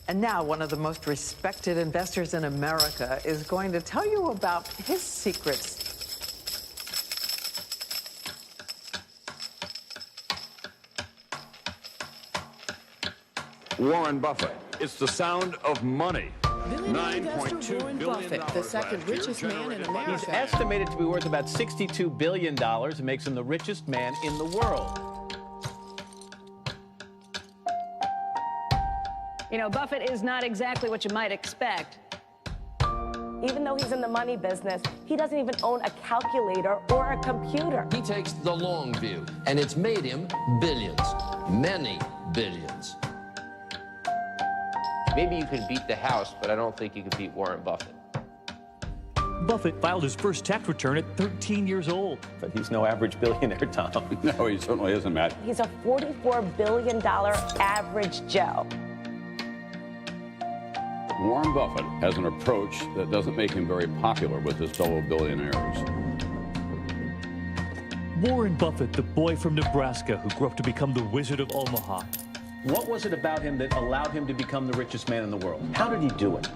And now one of the most respected investors in America is going to tell you about his secrets. Warren Buffett. It's the sound of money. Billionaire investor Warren Buffett, the second richest man in America. He's estimated to be worth about $62 billion. It makes him the richest man in the world. You know, Buffett is not exactly what you might expect. Even though he's in the money business, he doesn't even own a calculator or a computer. He takes the long view, and it's made him billions, many billions. Maybe you can beat the House, but I don't think you can beat Warren Buffett. Buffett filed his first tax return at 13 years old. But he's no average billionaire, Tom. No, he certainly isn't, Matt. He's a $44 billion average Joe. Warren Buffett has an approach that doesn't make him very popular with his fellow billionaires. Warren Buffett, the boy from Nebraska who grew up to become the Wizard of Omaha. What was it about him that allowed him to become the richest man in the world? How did he do it?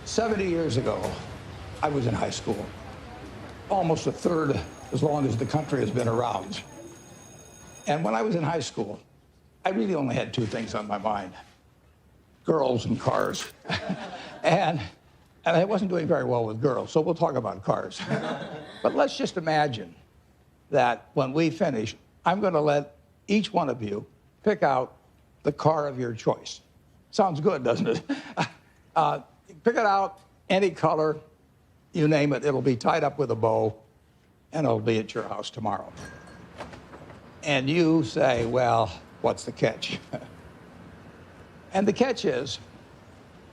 "70 years ago, I was in high school, almost a third as long as the country has been around. And when I was in high school, I really only had two things on my mind: girls and cars. and I wasn't doing very well with girls, so we'll talk about cars. But let's just imagine that when we finish, I'm going to let each one of you pick out the car of your choice. Sounds good, doesn't it? Pick it out, any color, you name it. It'll be tied up with a bow, and it'll be at your house tomorrow. And you say, well, what's the catch? And the catch is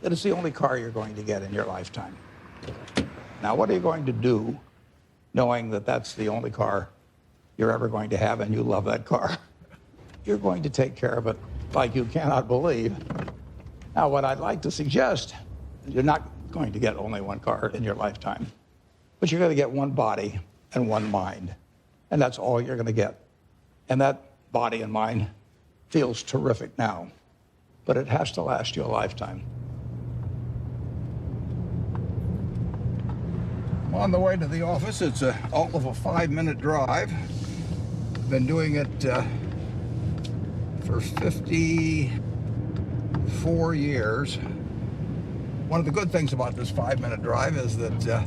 that it's the only car you're going to get in your lifetime. Now, what are you going to do knowing that that's the only car you're ever going to have and you love that car? You're going to take care of it like you cannot believe. Now, what I'd like to suggest is you're not going to get only one car in your lifetime, but you're going to get one body and one mind, and that's all you're going to get. And that body and mind feels terrific now, but it has to last you a lifetime. I'm on the way to the office. It's all of a 5-minute drive. Been doing it for 54 years. One of the good things about this 5-minute drive is that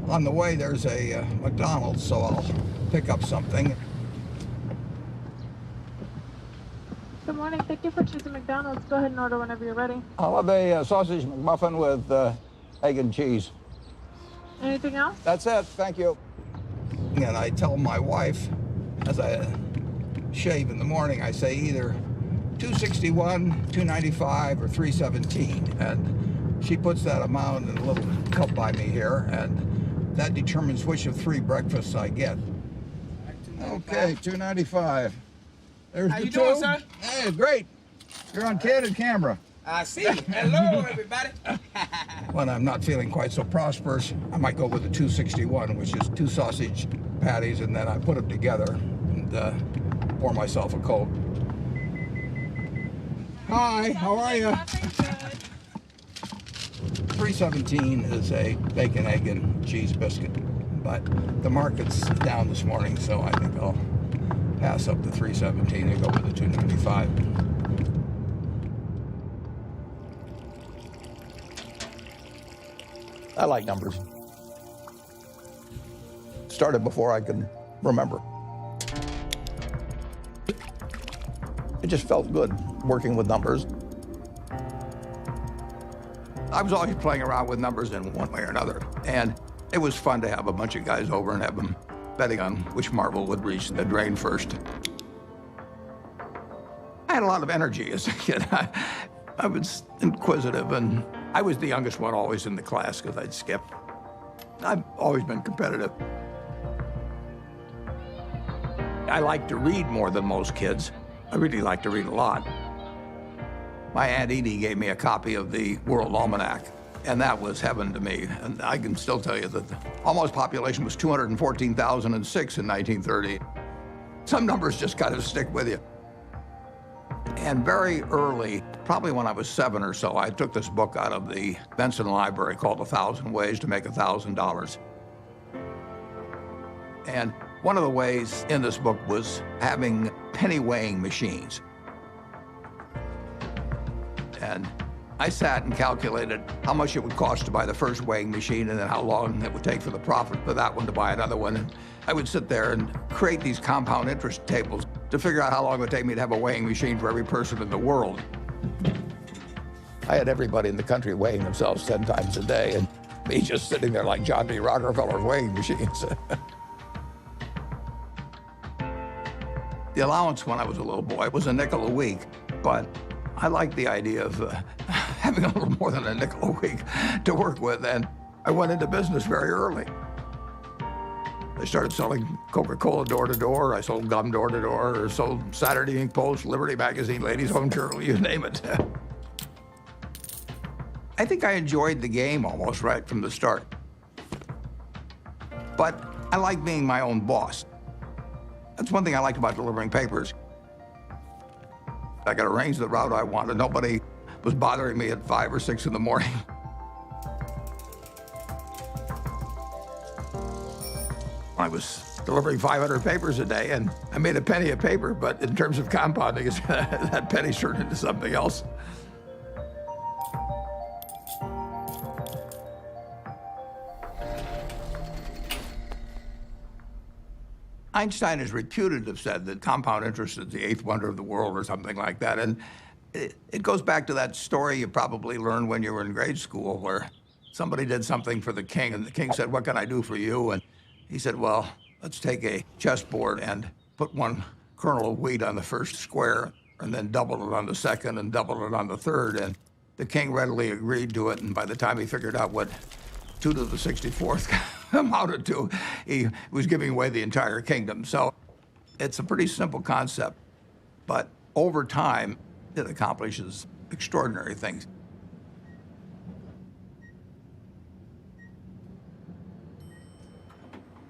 on the way there's a McDonald's, so I'll pick up something. Good morning. Thank you for choosing McDonald's. Go ahead and order whenever you're ready. I'll have a sausage McMuffin with egg and cheese. Anything else? That's it. Thank you. And I tell my wife, as I shave in the morning, I say either 261, 295, or 317. And she puts that amount in a little cup by me here, and that determines which of 3 breakfasts I get. Okay, 295. There's How the you two. doing, sir? Hey, great. You're on candid camera. I see. Hello, everybody. When I'm not feeling quite so prosperous, I might go with the 261, which is 2 sausage patties, and then I put them together and pour myself a Coke. Hi, how are you? 317 is a bacon, egg, and cheese biscuit, but the market's down this morning, so I think I'll pass up the 317 and go with the 295. I like numbers. Started before I can remember. It just felt good working with numbers. I was always playing around with numbers in one way or another, and it was fun to have a bunch of guys over and have them betting on which marble would reach the drain first. I had a lot of energy as a kid. I was inquisitive, and I was the youngest one always in the class because I'd skip. I've always been competitive. I like to read more than most kids. I really like to read a lot. My Aunt Edie gave me a copy of the World Almanac, And that was heaven to me. And I can still tell you that the almost population was 214,006 in 1930. Some numbers just kind of stick with you. And very early, probably when I was 7 or so, I took this book out of the Benson Library called 1,000 Ways to Make $1,000. And one of the ways in this book was having penny weighing machines. And I sat and calculated how much it would cost to buy the first weighing machine and then how long it would take for the profit for that one to buy another one. And I would sit there and create these compound interest tables to figure out how long it would take me to have a weighing machine for every person in the world. I had everybody in the country weighing themselves 10 times a day, and me just sitting there like John D. Rockefeller's weighing machines. The allowance when I was a little boy was a nickel a week, but I liked the idea of having a little more than a nickel a week to work with, and I went into business very early. I started selling Coca-Cola door to door, I sold gum door to door, or sold Saturday Evening Post, Liberty Magazine, Ladies Home Journal, you name it. I think I enjoyed the game almost right from the start. But I like being my own boss. That's one thing I liked about delivering papers. I could arrange the route I wanted. Nobody was bothering me at 5 or 6 in the morning. I was delivering 500 papers a day, and I made a penny a paper, but in terms of compounding, that penny turned into something else. Einstein is reputed to have said that compound interest is the 8th wonder of the world or something like that. And it goes back to that story you probably learned when you were in grade school where somebody did something for the king and the king said, "What can I do for you?" And he said, "Well, let's take a chessboard and put 1 kernel of wheat on the first square and then double it on the second and double it on the third." And the king readily agreed to it. And by the time he figured out what 2 to the 64th amounted to, he was giving away the entire kingdom. So it's a pretty simple concept, but over time, it accomplishes extraordinary things.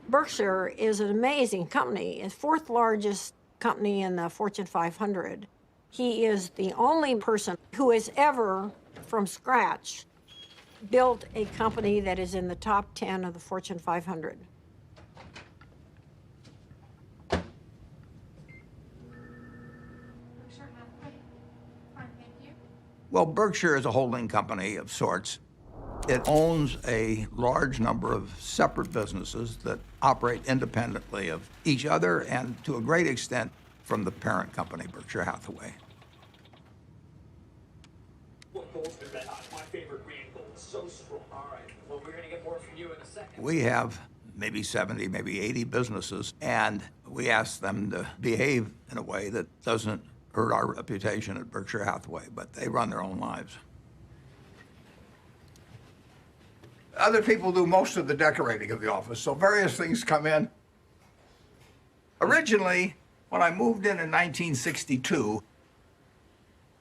Berkshire is an amazing company. It's 4th largest company in the Fortune 500. He is the only person who has ever, from scratch, built a company that is in the top 10 of the Fortune 500. Well, Berkshire is a holding company of sorts. It owns a large number of separate businesses that operate independently of each other and, to a great extent, from the parent company, Berkshire Hathaway. My favorite green gold, so strong. All right, well, we're going to get more from you in a second. We have maybe 70, maybe 80 businesses, and we ask them to behave in a way that doesn't hurt our reputation at Berkshire Hathaway, but they run their own lives. Other people do most of the decorating of the office, so various things come in. Originally, when I moved in 1962,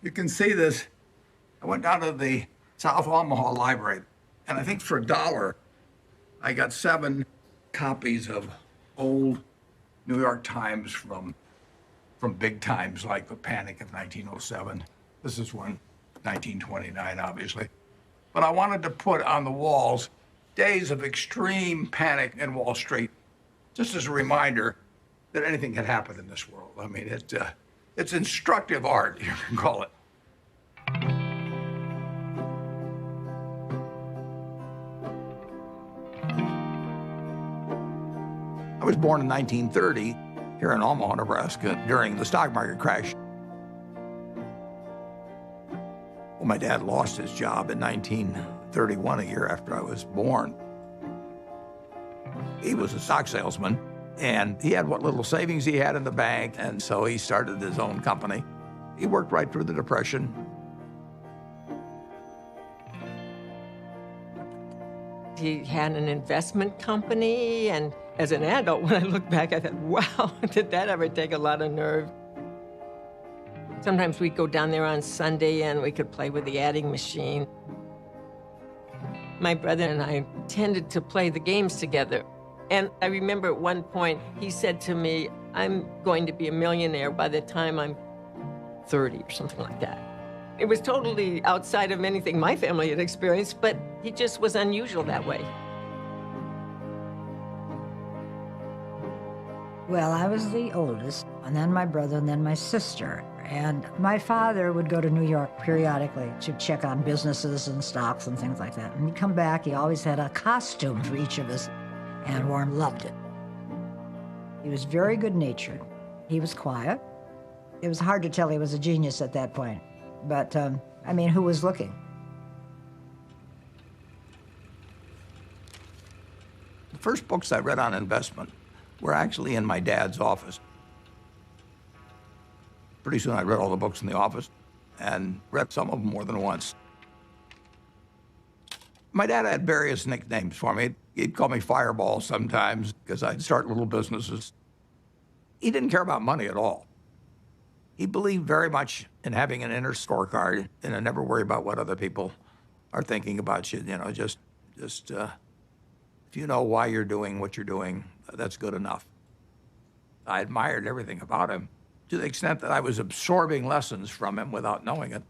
you can see this. I went down to the South Omaha Library, and I think for $1, I got 7 copies of old New York Times from big times like the Panic of 1907. This is one, 1929, obviously. But I wanted to put on the walls days of extreme panic in Wall Street, just as a reminder that anything can happen in this world. I mean, it's instructive art, you can call it. I was born in 1930 here in Omaha, Nebraska, during the stock market crash. Well, my dad lost his job in 1931, a year after I was born. He was a stock salesman, and he had what little savings he had in the bank, and so he started his own company. He worked right through the Depression. He had an investment company, and as an adult, when I look back, I thought, wow, did that ever take a lot of nerve? Sometimes we'd go down there on Sunday and we could play with the adding machine. My brother and I tended to play the games together. And I remember at one point, he said to me, I'm going to be a millionaire by the time I'm 30 or something like that. It was totally outside of anything my family had experienced, but he just was unusual that way. Well, I was the oldest, and then my brother, and then my sister. And my father would go to New York periodically to check on businesses and stocks and things like that. And he'd come back, he always had a costume for each of us, and Warren loved it. He was very good-natured. He was quiet. It was hard to tell he was a genius at that point. But, I mean, who was looking? The first books I read on investment were actually in my dad's office. Pretty soon I read all the books in the office and read some of them more than once. My dad had various nicknames for me. He'd call me Fireball sometimes because I'd start little businesses. He didn't care about money at all. He believed very much in having an inner scorecard and never worry about what other people are thinking about you. You know, just if you know why you're doing what you're doing, that's good enough. I admired everything about him to the extent that I was absorbing lessons from him without knowing it.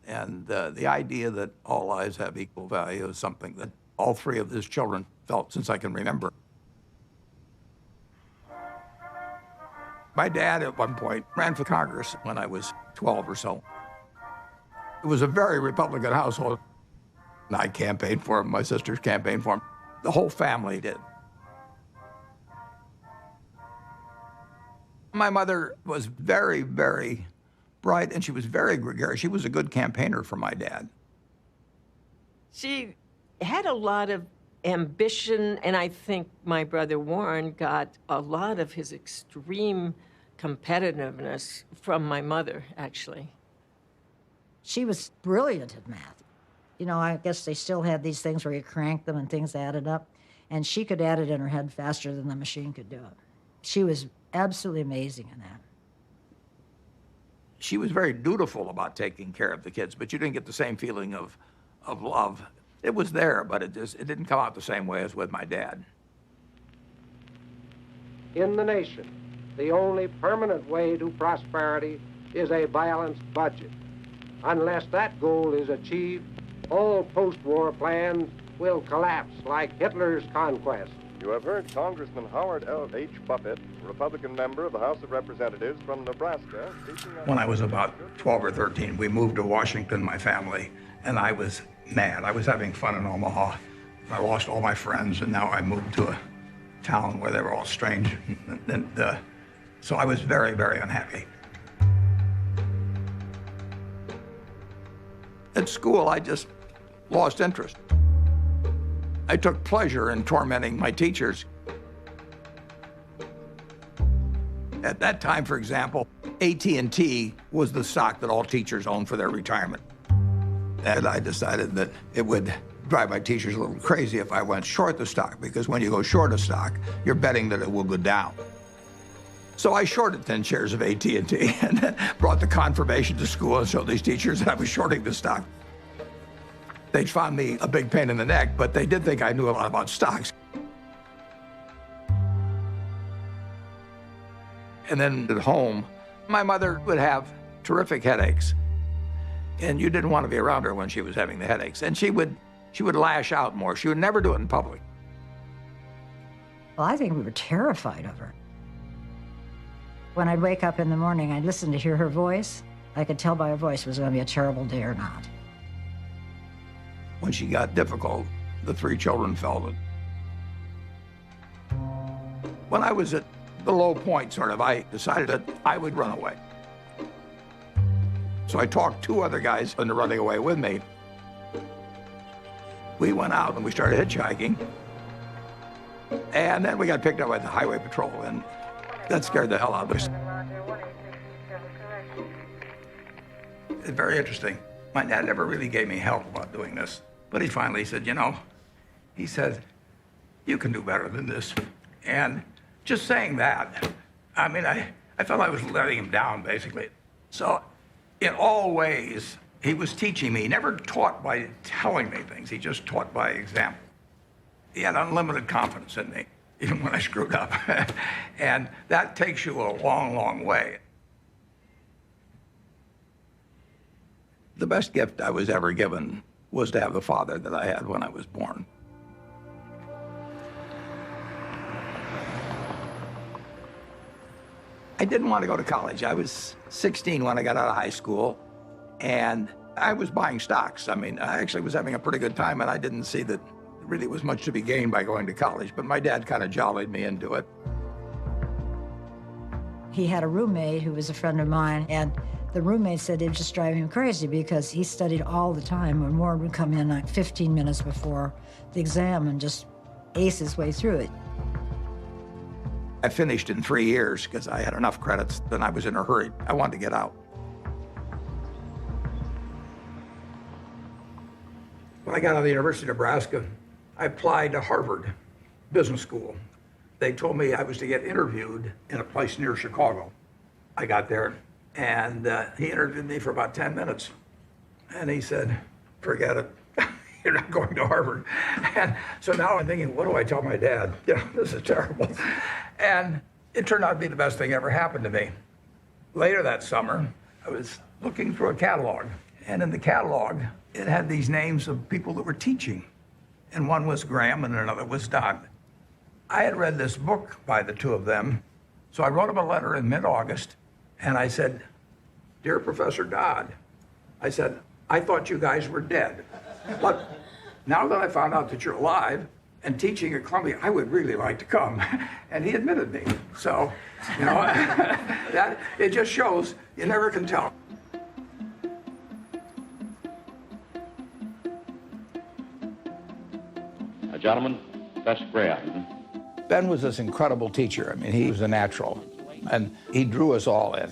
And the idea that all lives have equal value is something that all three of his children felt since I can remember. My dad, at one point, ran for Congress when I was 12 or so. It was a very Republican household. I campaigned for him, my sisters campaigned for him. The whole family did. My mother was very, very bright, and she was very gregarious. She was a good campaigner for my dad. She had a lot of ambition, and I think my brother Warren got a lot of his extreme competitiveness from my mother, actually. She was brilliant at math. You know, I guess they still had these things where you crank them and things added up, and she could add it in her head faster than the machine could do it. She was absolutely amazing in that. She was very dutiful about taking care of the kids, but you didn't get the same feeling of love. It was there, but it didn't come out the same way as with my dad. In the nation, the only permanent way to prosperity is a balanced budget. Unless that goal is achieved, all post-war plans will collapse like Hitler's conquest. You have heard Congressman Howard L. H. Buffett, Republican member of the House of Representatives from Nebraska, speaking on... When I was about 12 or 13, we moved to Washington, my family, and I was mad. I was having fun in Omaha. I lost all my friends, and now I moved to a town where they were all strange. So I was very, very unhappy. At school, I just lost interest. I took pleasure in tormenting my teachers. At that time, for example, AT&T was the stock that all teachers owned for their retirement. And I decided that it would drive my teachers a little crazy if I went short the stock, because when you go short a stock, you're betting that it will go down. So I shorted 10 shares of AT&T and then brought the confirmation to school and showed these teachers that I was shorting the stock. They found me a big pain in the neck, but they did think I knew a lot about stocks. And then at home, my mother would have terrific headaches. And you didn't want to be around her when she was having the headaches. And she would lash out more. She would never do it in public. Well, I think we were terrified of her. When I'd wake up in the morning, I'd listen to hear her voice. I could tell by her voice it was going to be a terrible day or not. When she got difficult, the three children felt it. When I was at the low point, sort of, I decided that I would run away. So I talked two other guys into running away with me. We went out and we started hitchhiking. And then we got picked up by the highway patrol, and that scared the hell out of us. It's very interesting. My dad never really gave me help about doing this. But he finally said, you know, he said, you can do better than this. And just saying that, I mean, I felt I was letting him down, basically. So in all ways, He was teaching me. He never taught by telling me things. He just taught by example. He had unlimited confidence in me, even when I screwed up. And that takes you a long, long way. The best gift I was ever given was to have the father that I had when I was born. I didn't want to go to college. I was 16 when I got out of high school, and I was buying stocks. I mean, I actually was having a pretty good time, and I didn't see that there really was much to be gained by going to college, but my dad kind of jollied me into it. He had a roommate who was a friend of mine, and the roommate said it was just driving him crazy because he studied all the time, and Warren would come in like 15 minutes before the exam and just ace his way through it. I finished in 3 years because I had enough credits, then I was in a hurry. I wanted to get out. When I got out of the University of Nebraska, I applied to Harvard Business School. They told me I was to get interviewed in a place near Chicago. I got there, and he interviewed me for about 10 minutes. And he said, forget it. You're not going to Harvard. And so now I'm thinking, what do I tell my dad? You know, this is terrible. And it turned out to be the best thing ever happened to me. Later that summer, I was looking through a catalog. And in the catalog, it had these names of people that were teaching. And one was Graham and another was Dodd. I had read this book by the two of them. So I wrote him a letter in mid-August. And I said, Dear Professor Dodd, I said, I thought you guys were dead. But now that I found out that you're alive and teaching at Columbia, I would really like to come. And he admitted me. So, you know, that it just shows you never can tell. Gentlemen, that's Graham. Ben was this incredible teacher. I mean, he was a natural, and he drew us all in.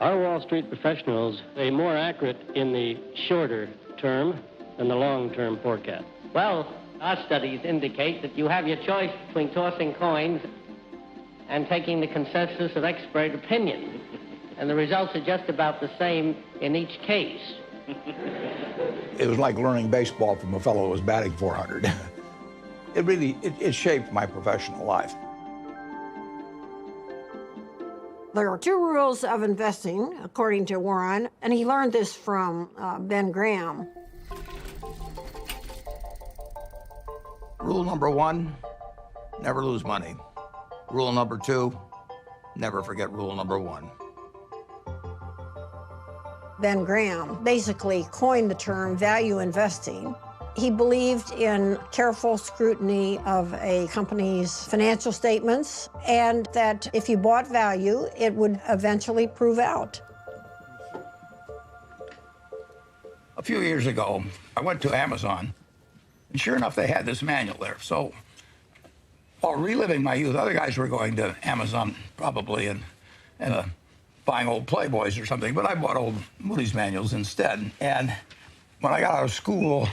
Are Wall Street professionals more accurate in the shorter term than the long-term forecast? Well, our studies indicate that you have your choice between tossing coins and taking the consensus of expert opinion. And the results are just about the same in each case. It was like learning baseball from a fellow who was batting 400. It really shaped my professional life. There are 2 rules of investing, according to Warren, and he learned this from Ben Graham. Rule number 1, never lose money. Rule number 2, never forget rule number 1. Ben Graham basically coined the term value investing. He believed in careful scrutiny of a company's financial statements, and that if you bought value, it would eventually prove out. A few years ago, I went to Amazon, and sure enough, they had this manual there. So while reliving my youth, other guys were going to Amazon probably and buying old Playboys or something, but I bought old Moody's manuals instead. And when I got out of school,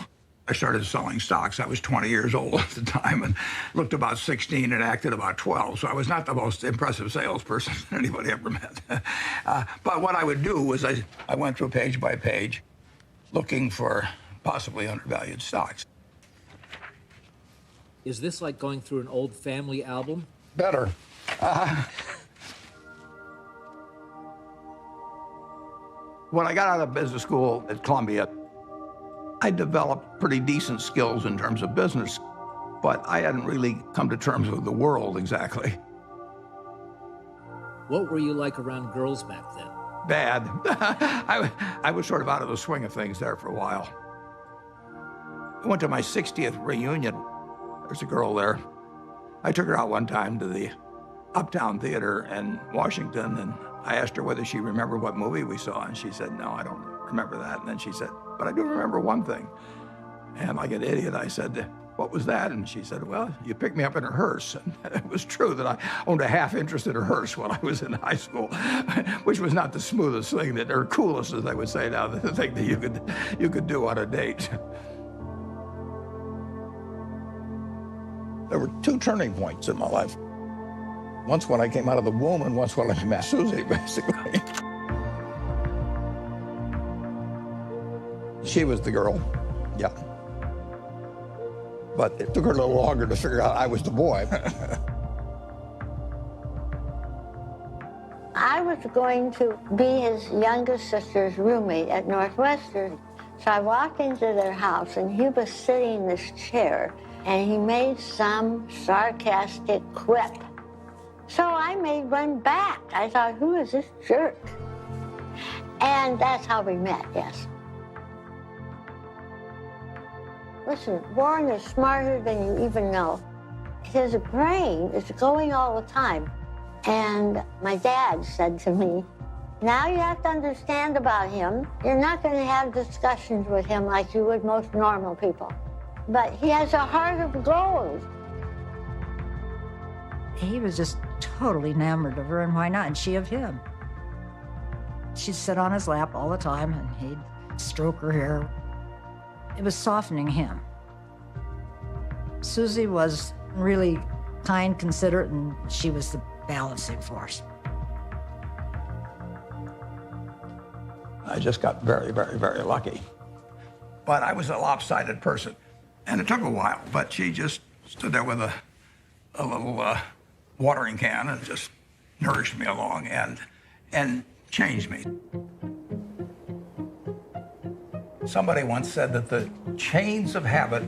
I started selling stocks. I was 20 years old at the time and looked about 16 and acted about 12. So I was not the most impressive salesperson anybody ever met. But what I would do was I went through page by page looking for possibly undervalued stocks. Is this like going through an old family album? Better. When I got out of business school at Columbia, I developed pretty decent skills in terms of business, but I hadn't really come to terms with the world exactly. What were you like around girls back then? Bad. I was sort of out of the swing of things there for a while. I went to my 60th reunion. There's a girl there. I took her out one time to the Uptown Theater in Washington, and I asked her whether she remembered what movie we saw, and she said, no, I don't remember that. And then she said, but I do remember one thing. And like an idiot, I said, what was that? And she said, well, you picked me up in a hearse. And it was true that I owned a half interest in a hearse when I was in high school, which was not the smoothest thing, or coolest, as I would say now, the thing that you could do on a date. There were 2 turning points in my life. Once when I came out of the womb, and once when I met Susie, basically. She was the girl, yeah. But it took her a little longer to figure out I was the boy. I was going to be his youngest sister's roommate at Northwestern. So I walked into their house, and he was sitting in this chair, and he made some sarcastic quip. So I made one back. I thought, who is this jerk? And that's how we met, yes. Listen, Warren is smarter than you even know. His brain is going all the time. And my dad said to me, now you have to understand about him. You're not going to have discussions with him like you would most normal people. But he has a heart of gold. He was just totally enamored of her, and why not? And she of him. She'd sit on his lap all the time, and he'd stroke her hair. It was softening him. Susie was really kind, considerate, and she was the balancing force. I just got very, very, very lucky. But I was a lopsided person, and it took a while, but she just stood there with a little watering can and just nourished me along and changed me. Somebody once said that the chains of habit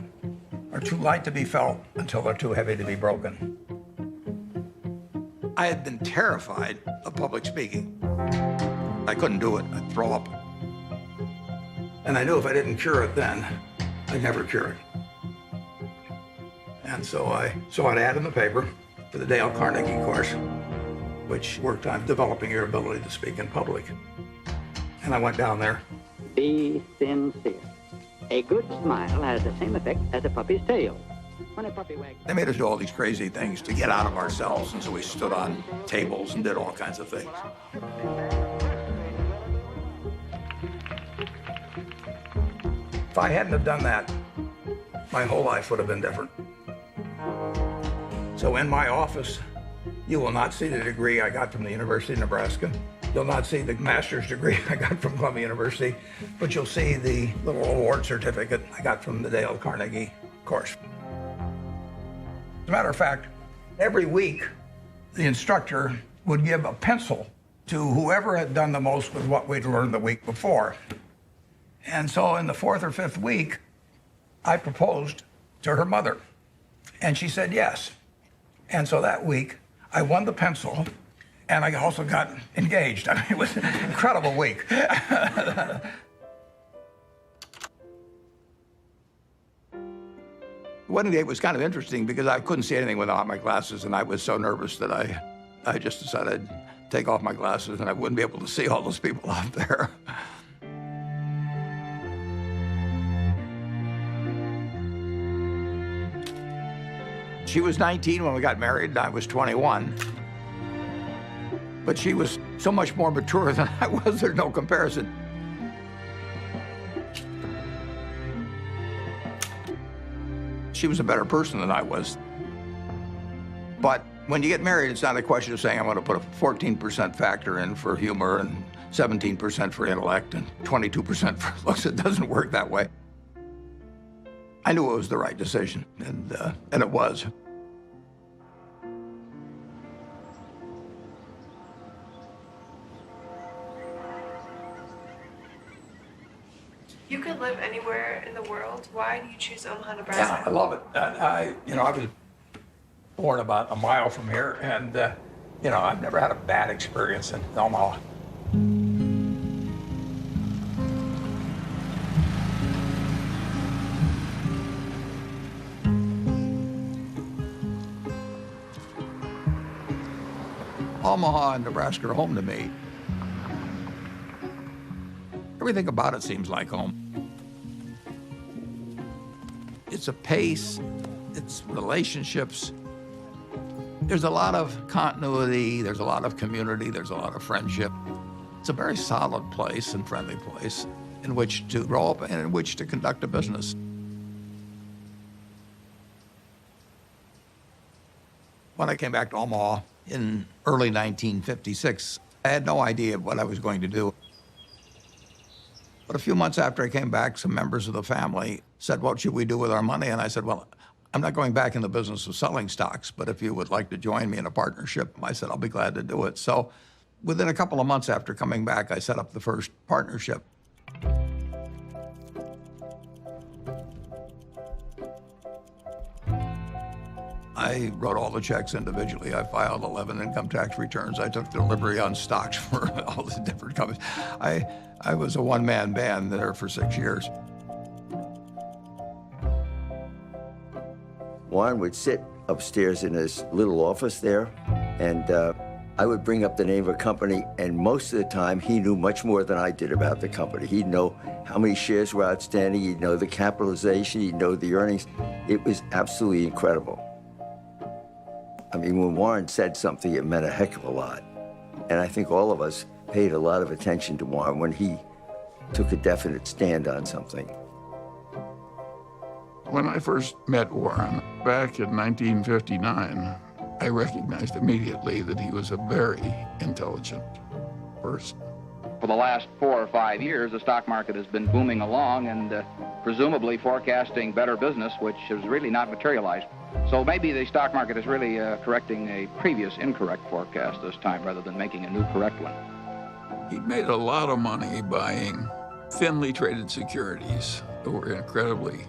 are too light to be felt until they're too heavy to be broken. I had been terrified of public speaking. I couldn't do it. I'd throw up. And I knew if I didn't cure it then, I'd never cure it. And so I saw an ad in the paper for the Dale Carnegie course, which worked on developing your ability to speak in public. And I went down there. Be sincere. A good smile has the same effect as a puppy's tail. When a puppy wags... They made us do all these crazy things to get out of ourselves, and so we stood on tables and did all kinds of things. If I hadn't have done that, my whole life would have been different. So in my office, you will not see the degree I got from the University of Nebraska. You'll not see the master's degree I got from Columbia University, but you'll see the little award certificate I got from the Dale Carnegie course. As a matter of fact, every week, the instructor would give a pencil to whoever had done the most with what we'd learned the week before. And so in the fourth or fifth week, I proposed to her mother, and she said yes. And so that week, I won the pencil, and I also got engaged. I mean, it was an incredible week. The wedding date was kind of interesting because I couldn't see anything without my glasses, and I was so nervous that I just decided I'd take off my glasses and I wouldn't be able to see all those people out there. She was 19 when we got married, and I was 21. But she was so much more mature than I was, there's no comparison. She was a better person than I was. But when you get married, it's not a question of saying I'm going to put a 14% factor in for humor and 17% for intellect and 22% for looks. It doesn't work that way. I knew it was the right decision, and it was. You could live anywhere in the world. Why do you choose Omaha, Nebraska? Yeah, I love it. I was born about a mile from here, and I've never had a bad experience in Omaha. Omaha and Nebraska are home to me. Everything about it seems like home. It's a pace, it's relationships. There's a lot of continuity, there's a lot of community, there's a lot of friendship. It's a very solid place and friendly place in which to grow up and in which to conduct a business. When I came back to Omaha in early 1956, I had no idea what I was going to do. But a few months after I came back, some members of the family said, what should we do with our money? And I said, well, I'm not going back in the business of selling stocks, but if you would like to join me in a partnership, I said, I'll be glad to do it. So within a couple of months after coming back, I set up the first partnership. I wrote all the checks individually. I filed 11 income tax returns. I took delivery on stocks for all the different companies. I was a one-man band there for 6 years. Warren would sit upstairs in his little office there, and I would bring up the name of a company, and most of the time he knew much more than I did about the company. He'd know how many shares were outstanding, he'd know the capitalization, he'd know the earnings. It was absolutely incredible. I mean, when Warren said something, it meant a heck of a lot. And I think all of us paid a lot of attention to Warren when he took a definite stand on something. When I first met Warren back in 1959, I recognized immediately that he was a very intelligent person. For the last 4 or 5 years, the stock market has been booming along and presumably forecasting better business, which has really not materialized. So maybe the stock market is really correcting a previous incorrect forecast this time rather than making a new correct one. He made a lot of money buying thinly traded securities that were incredibly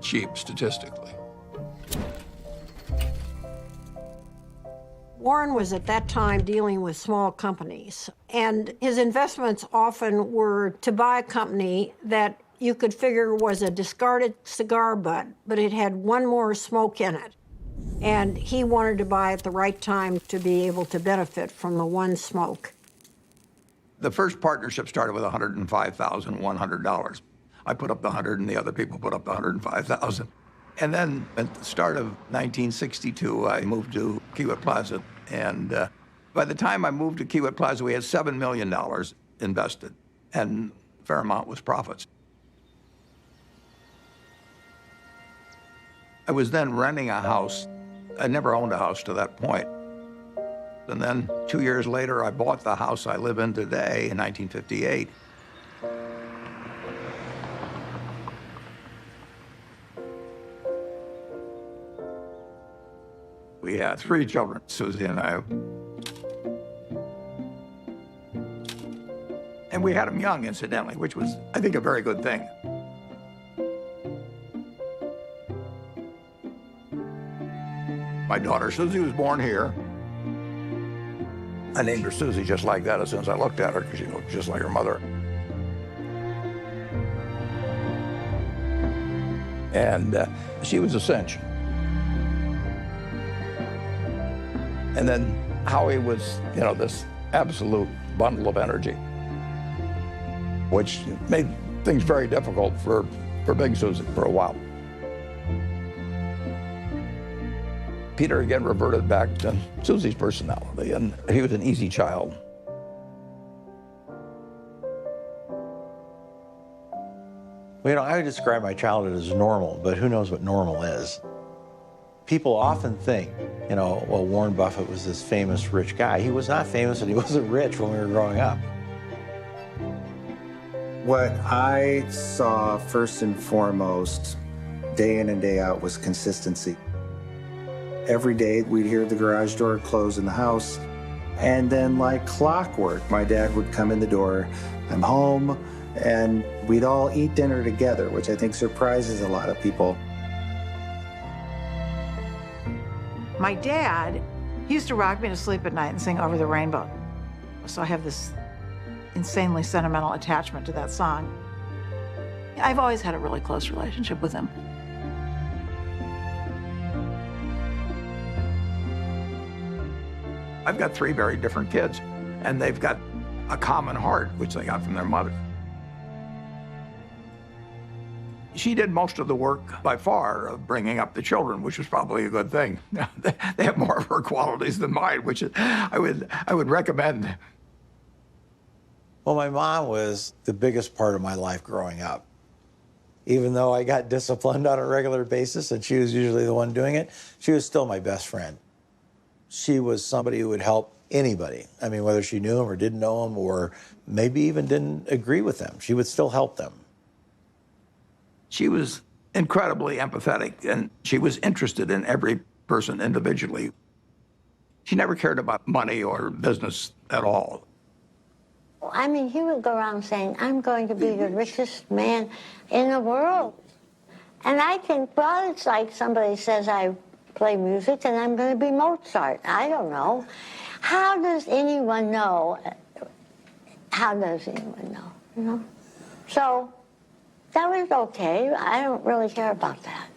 cheap statistically. Warren was at that time dealing with small companies, and his investments often were to buy a company that you could figure was a discarded cigar butt, but it had one more smoke in it. And he wanted to buy at the right time to be able to benefit from the one smoke. The first partnership started with $105,100. I put up the 100 and the other people put up the 105,000. And then at the start of 1962, I moved to Kiewit Plaza. And by the time I moved to Kiewit Plaza, we had $7 million invested, and a fair amount was profits. I was then renting a house. I never owned a house to that point. And then 2 years later, I bought the house I live in today in 1958. We had 3 children, Susie and I. And we had them young, incidentally, which was, I think, a very good thing. My daughter Susie was born here. I named her Susie just like that as soon as I looked at her, because she looked just like her mother. And she was a cinch. And then Howie was, you know, this absolute bundle of energy, which made things very difficult for Big Susie for a while. Peter again reverted back to Susie's personality, and he was an easy child. Well, you know, I would describe my childhood as normal, but who knows what normal is. People often think, you know, well, Warren Buffett was this famous rich guy. He was not famous and he wasn't rich when we were growing up. What I saw first and foremost, day in and day out, was consistency. Every day we'd hear the garage door close in the house, and then like clockwork, my dad would come in the door, I'm home, and we'd all eat dinner together, which I think surprises a lot of people. My dad, he used to rock me to sleep at night and sing Over the Rainbow. So I have this insanely sentimental attachment to that song. I've always had a really close relationship with him. I've got 3 very different kids, and they've got a common heart, which they got from their mother. She did most of the work, by far, of bringing up the children, which was probably a good thing. They have more of her qualities than mine, which I would recommend. Well, my mom was the biggest part of my life growing up. Even though I got disciplined on a regular basis, and she was usually the one doing it, she was still my best friend. She was somebody who would help anybody. I mean, whether she knew them or didn't know them, or maybe even didn't agree with them, she would still help them. She was incredibly empathetic, and she was interested in every person individually. She never cared about money or business at all. I mean, he would go around saying, I'm going to be the richest man in the world. And I think, well, it's like somebody says I play music and I'm going to be Mozart. I don't know. How does anyone know? How does anyone know, you know? So that was okay. I don't really care about that.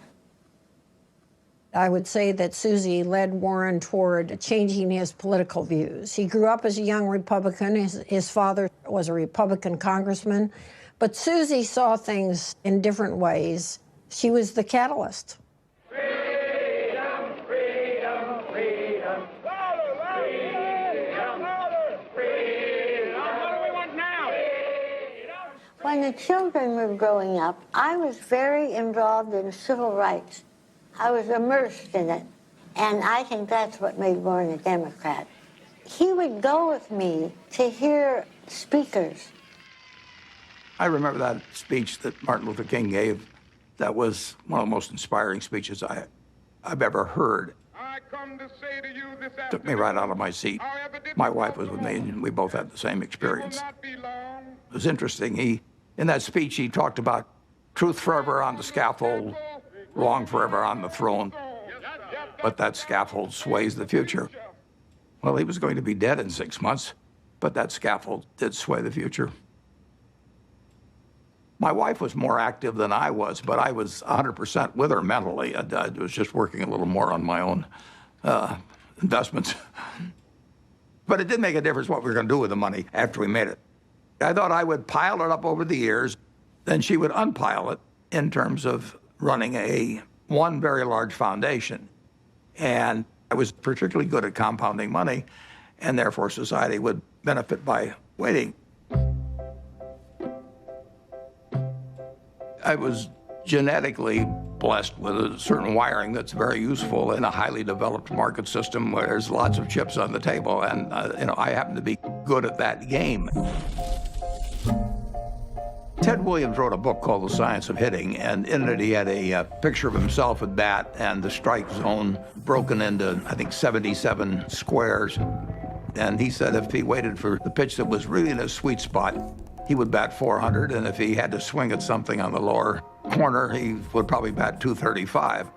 I would say that Susie led Warren toward changing his political views. He grew up as a young Republican. His father was a Republican congressman. But Susie saw things in different ways. She was the catalyst. When the children were growing up, I was very involved in civil rights. I was immersed in it, and I think that's what made Warren a Democrat. He would go with me to hear speakers. I remember that speech that Martin Luther King gave. That was one of the most inspiring speeches I've ever heard. Took me right out of my seat. My wife was with me, and we both had the same experience. It was interesting. In that speech, he talked about truth forever on the scaffold, wrong forever on the throne, but that scaffold sways the future. Well, he was going to be dead in 6 months, but that scaffold did sway the future. My wife was more active than I was, but I was 100% with her mentally. I was just working a little more on my own investments. But it did make a difference what we were going to do with the money after we made it. I thought I would pile it up over the years, then she would unpile it in terms of running one very large foundation. And I was particularly good at compounding money, and therefore society would benefit by waiting. I was genetically blessed with a certain wiring that's very useful in a highly developed market system where there's lots of chips on the table, and I happen to be good at that game. Ted Williams wrote a book called The Science of Hitting, and in it he had a picture of himself at bat and the strike zone broken into, I think, 77 squares. And he said if he waited for the pitch that was really in his sweet spot, he would bat 400, and if he had to swing at something on the lower corner, he would probably bat 235.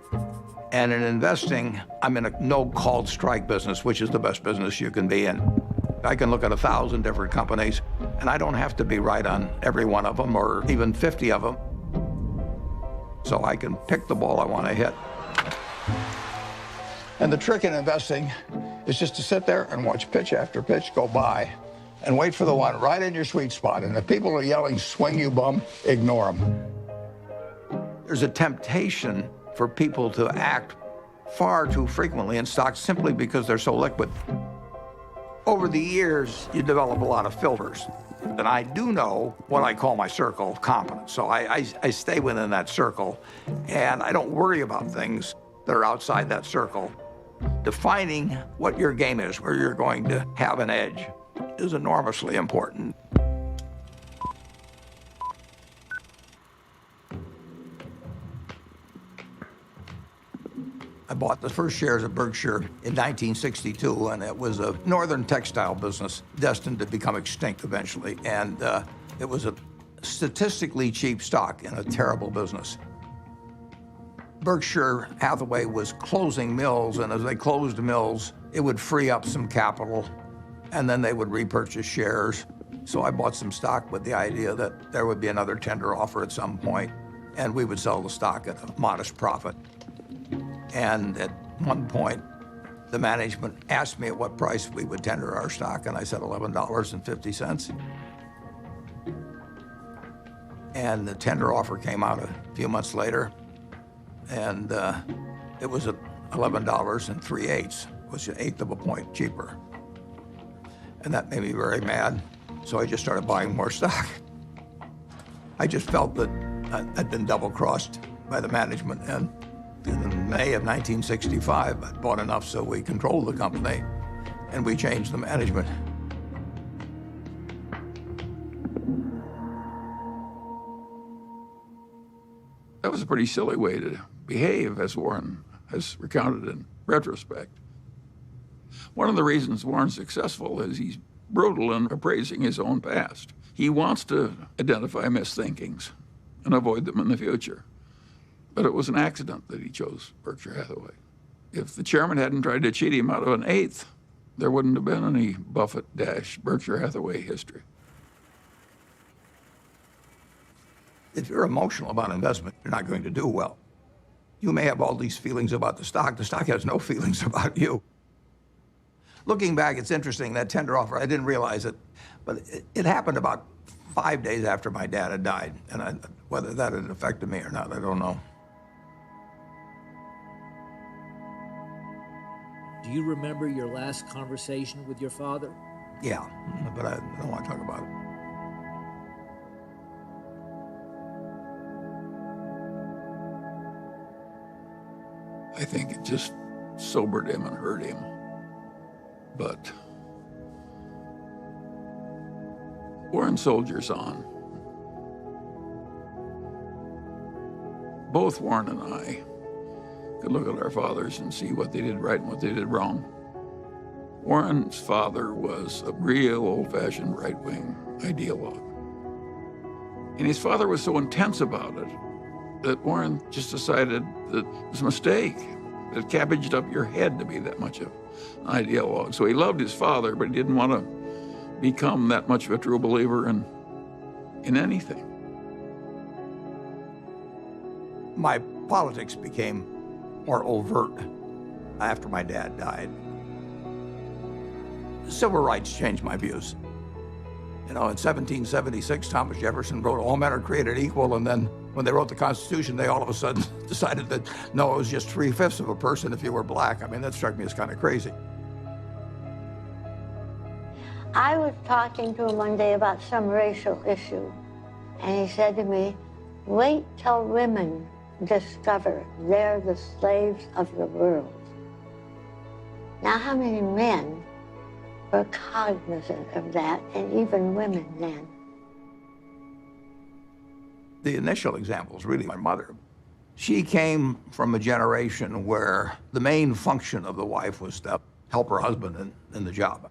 And in investing, I'm in a no-called strike business, which is the best business you can be in. I can look at 1,000 different companies, and I don't have to be right on every one of them, or even 50 of them. So I can pick the ball I want to hit. And the trick in investing is just to sit there and watch pitch after pitch go by and wait for the one right in your sweet spot. And if people are yelling, swing you bum, ignore them. There's a temptation for people to act far too frequently in stocks simply because they're so liquid. Over the years, you develop a lot of filters. And I do know what I call my circle of competence. So I stay within that circle, and I don't worry about things that are outside that circle. Defining what your game is, where you're going to have an edge, is enormously important. I bought the first shares of Berkshire in 1962, and it was a northern textile business destined to become extinct eventually. And it was a statistically cheap stock in a terrible business. Berkshire Hathaway was closing mills, and as they closed mills, it would free up some capital, and then they would repurchase shares. So I bought some stock with the idea that there would be another tender offer at some point, and we would sell the stock at a modest profit. And at one point, the management asked me at what price we would tender our stock, and I said $11.50. And the tender offer came out a few months later, and it was at $11 3/8, which was 1/8 of a point cheaper. And that made me very mad, so I just started buying more stock. I just felt that I'd been double-crossed by the management, and in May of 1965, I bought enough so we controlled the company. and we changed the management. That was a pretty silly way to behave, as Warren has recounted in retrospect. One of the reasons Warren's successful is he's brutal in appraising his own past. He wants to identify misthinkings and avoid them in the future. But it was an accident that he chose Berkshire Hathaway. If the chairman hadn't tried to cheat him out of an eighth, there wouldn't have been any Buffett-Berkshire Hathaway history. If you're emotional about investment, you're not going to do well. You may have all these feelings about the stock has no feelings about you. Looking back, it's interesting, that tender offer, I didn't realize it, but it happened about 5 days after my dad had died, and whether that had affected me or not, I don't know. Do you remember your last conversation with your father? Yeah, but I don't want to talk about it. I think it just sobered him and hurt him. But Warren soldiers on. Both Warren and I could look at our fathers and see what they did right and what they did wrong. Warren's father was a real old-fashioned right-wing ideologue. And his father was so intense about it that Warren just decided that it was a mistake. It cabbaged up your head to be that much of an ideologue. So he loved his father, but he didn't want to become that much of a true believer in anything. My politics became more overt after my dad died. Civil rights changed my views. You know, in 1776, Thomas Jefferson wrote, "All men are created equal," and then when they wrote the Constitution, they all of a sudden decided that, no, it was just 3/5 of a person if you were black. I mean, that struck me as kind of crazy. I was talking to him one day about some racial issue, and he said to me, "Wait till women discover they're the slaves of the world." Now, how many men were cognizant of that, and even women then? The initial example is really my mother. She came from a generation where the main function of the wife was to help her husband in the job.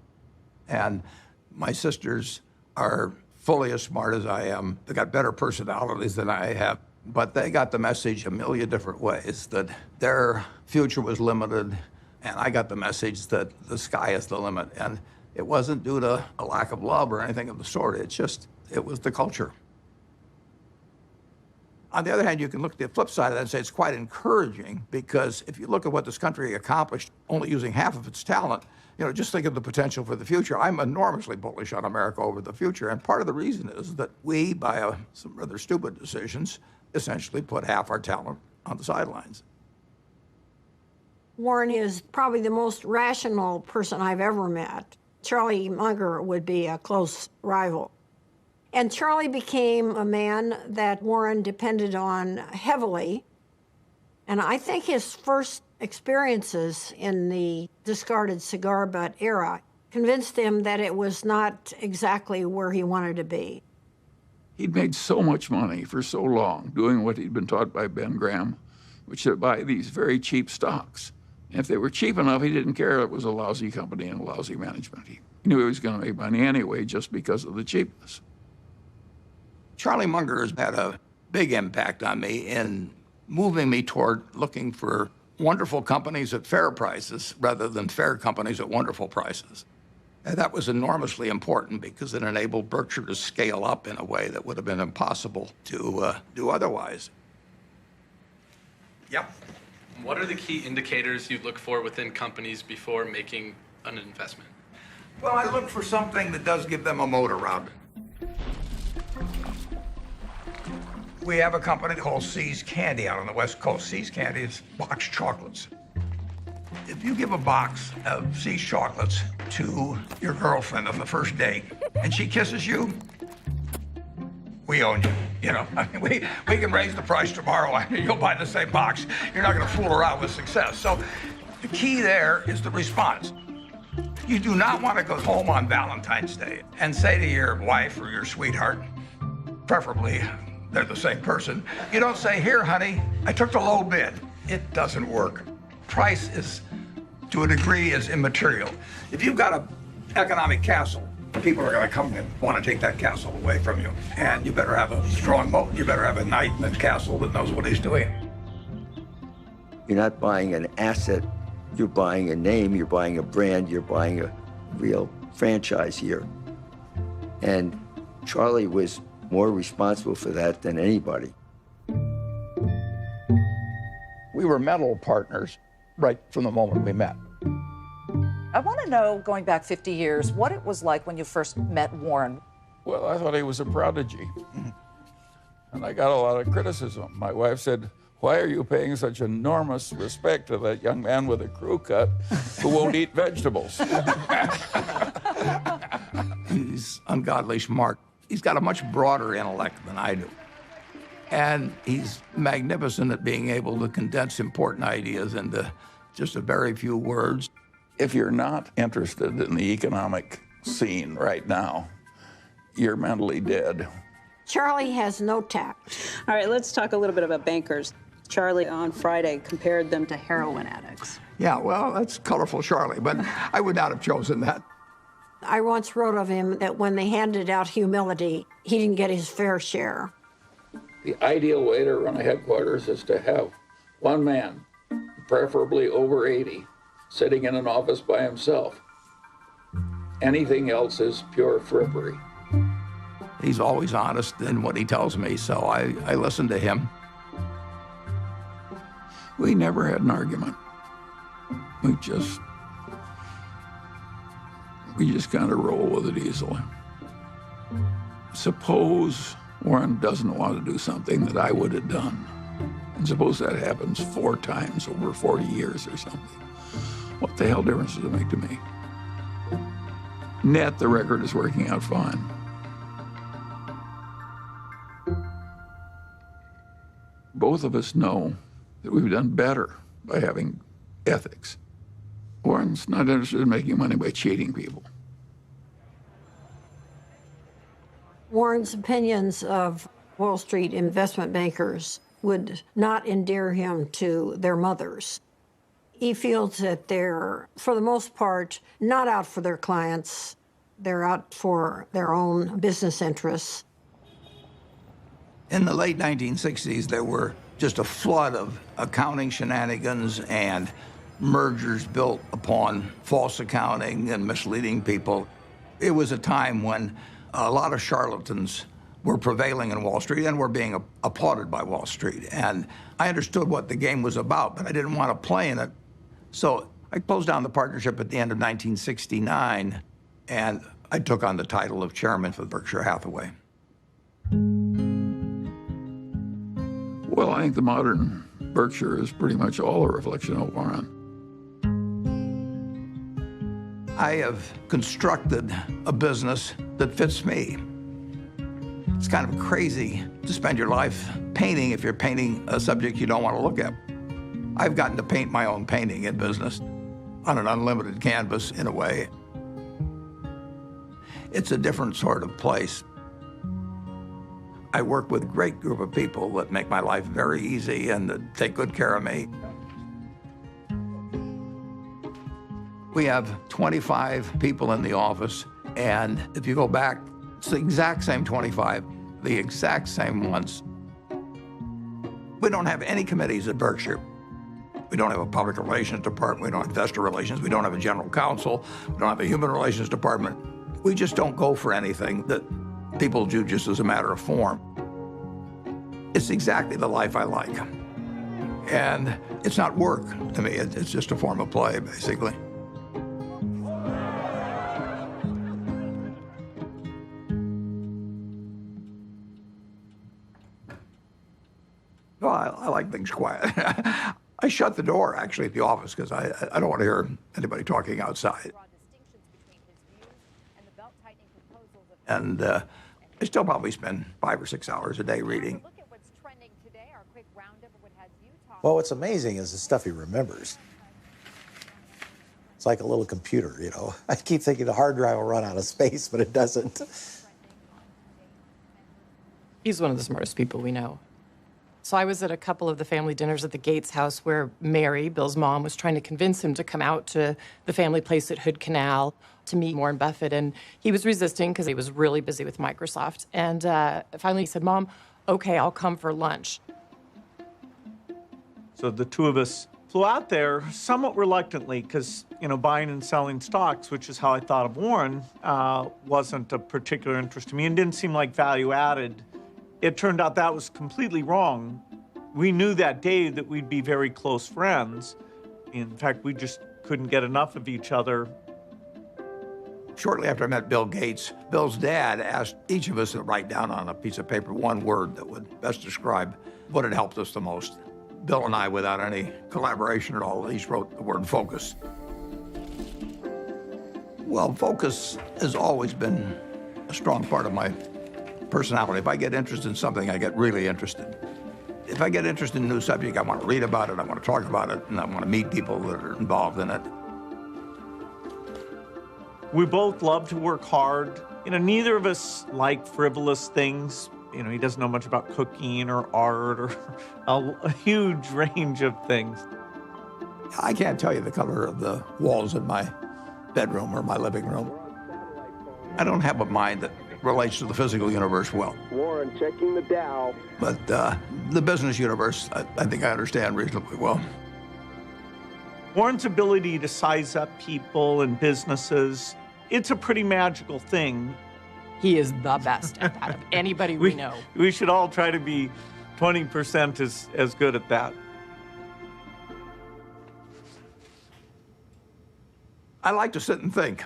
And my sisters are fully as smart as I am. They got better personalities than I have, but they got the message a million different ways that their future was limited, and I got the message that the sky is the limit. And it wasn't due to a lack of love or anything of the sort. It was the culture. On the other hand, you can look at the flip side of that and say it's quite encouraging, because if you look at what this country accomplished only using half of its talent, you know, just think of the potential for the future. I'm enormously bullish on America over the future, and part of the reason is that we, by some rather stupid decisions, essentially put half our talent on the sidelines. Warren is probably the most rational person I've ever met. Charlie Munger would be a close rival. And Charlie became a man that Warren depended on heavily. And I think his first experiences in the discarded cigar butt era convinced him that it was not exactly where he wanted to be. He'd made so much money for so long doing what he'd been taught by Ben Graham, which is to buy these very cheap stocks. And if they were cheap enough, he didn't care it was a lousy company and a lousy management. He knew he was going to make money anyway just because of the cheapness. Charlie Munger has had a big impact on me in moving me toward looking for wonderful companies at fair prices rather than fair companies at wonderful prices. And that was enormously important because it enabled Berkshire to scale up in a way that would have been impossible to do otherwise. Yep. What are the key indicators you look for within companies before making an investment? Well, I look for something that does give them a moat around it. We have a company called See's Candy out on the West Coast. See's Candy is boxed chocolates. If you give a box of See's chocolates to your girlfriend on the first date and she kisses you, we own you. You know, I mean, we can raise the price tomorrow and you'll buy the same box. You're not going to fool around with success. So the key there is the response. You do not want to go home on Valentine's Day and say to your wife or your sweetheart, preferably they're the same person, you don't say, here, honey, I took the low bid. It doesn't work. Price is, to a degree, is immaterial. If you've got an economic castle, people are going to come and want to take that castle away from you. And you better have a strong moat. You better have a knight in the castle that knows what he's doing. You're not buying an asset, you're buying a name, you're buying a brand, you're buying a real franchise here. And Charlie was more responsible for that than anybody. We were mental partners right from the moment we met. I want to know, going back 50 years, what it was like when you first met Warren. Well, I thought he was a prodigy. And I got a lot of criticism. My wife said, why are you paying such enormous respect to that young man with a crew cut who won't eat vegetables? He's ungodly smart. He's got a much broader intellect than I do. And he's magnificent at being able to condense important ideas into just a very few words. If you're not interested in the economic scene right now, you're mentally dead. Charlie has no tact. All right, let's talk a little bit about bankers. Charlie on Friday compared them to heroin addicts. Yeah, well, that's colorful, Charlie, but I would not have chosen that. I once wrote of him that when they handed out humility, he didn't get his fair share. The ideal way to run a headquarters is to have one man, preferably over 80, sitting in an office by himself. Anything else is pure frippery. He's always honest in what he tells me, so I listen to him. We never had an argument. We just kind of roll with it easily. Suppose Warren doesn't want to do something that I would have done. And suppose that happens 4 times over 40 years or something. What the hell difference does it make to me? Net, the record is working out fine. Both of us know that we've done better by having ethics. Warren's not interested in making money by cheating people. Warren's opinions of Wall Street investment bankers would not endear him to their mothers. He feels that they're, for the most part, not out for their clients. They're out for their own business interests. In the late 1960s, there were just a flood of accounting shenanigans and mergers built upon false accounting and misleading people. It was a time when a lot of charlatans were prevailing in Wall Street and were being applauded by Wall Street. And I understood what the game was about, but I didn't want to play in it. So I closed down the partnership at the end of 1969, and I took on the title of chairman for Berkshire Hathaway. Well, I think the modern Berkshire is pretty much all a reflection of Warren. I have constructed a business that fits me. It's kind of crazy to spend your life painting if you're painting a subject you don't want to look at. I've gotten to paint my own painting in business on an unlimited canvas, in a way. It's a different sort of place. I work with a great group of people that make my life very easy and that take good care of me. We have 25 people in the office, and if you go back, it's the exact same 25, the exact same ones. We don't have any committees at Berkshire. We don't have a public relations department, we don't have investor relations, we don't have a general counsel, we don't have a human relations department. We just don't go for anything that people do just as a matter of form. It's exactly the life I like. And it's not work to me, it's just a form of play, basically. Well, I like things quiet. I shut the door, actually, at the office because I don't want to hear anybody talking outside. And I still probably spend 5 or 6 hours a day reading. Well, what's amazing is the stuff he remembers. It's like a little computer, you know. I keep thinking the hard drive will run out of space, but it doesn't. He's one of the smartest people we know. So I was at a couple of the family dinners at the Gates house where Mary, Bill's mom, was trying to convince him to come out to the family place at Hood Canal to meet Warren Buffett. And he was resisting because he was really busy with Microsoft. And finally he said, Mom, okay, I'll come for lunch. So the two of us flew out there somewhat reluctantly because, you know, buying and selling stocks, which is how I thought of Warren, wasn't a particular interest to me and didn't seem like value added. It turned out that was completely wrong. We knew that day that we'd be very close friends. In fact, we just couldn't get enough of each other. Shortly after I met Bill Gates, Bill's dad asked each of us to write down on a piece of paper one word that would best describe what had helped us the most. Bill and I, without any collaboration at all, each wrote the word focus. Well, focus has always been a strong part of my personality. If I get interested in something, I get really interested. If I get interested in a new subject, I want to read about it, I want to talk about it, and I want to meet people that are involved in it. We both love to work hard. You know, neither of us like frivolous things. You know, he doesn't know much about cooking or art or a huge range of things. I can't tell you the color of the walls in my bedroom or my living room. I don't have a mind that relates to the physical universe well. Warren checking the Dow. But the business universe, I think I understand reasonably well. Warren's ability to size up people and businesses, it's a pretty magical thing. He is the best at that of anybody we know. We should all try to be 20% as good at that. I like to sit and think,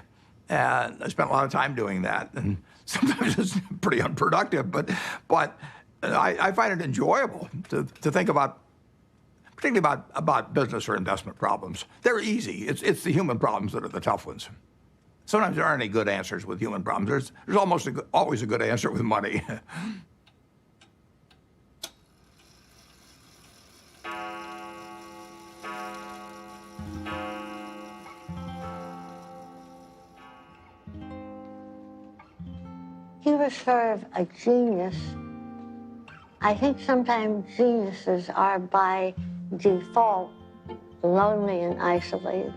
and I spent a lot of time doing that. And sometimes it's pretty unproductive, but I find it enjoyable to think about, particularly about business or investment problems. They're easy. It's the human problems that are the tough ones. Sometimes there aren't any good answers with human problems. There's almost always a good answer with money. He was sort of a genius. I think sometimes geniuses are by default lonely and isolated.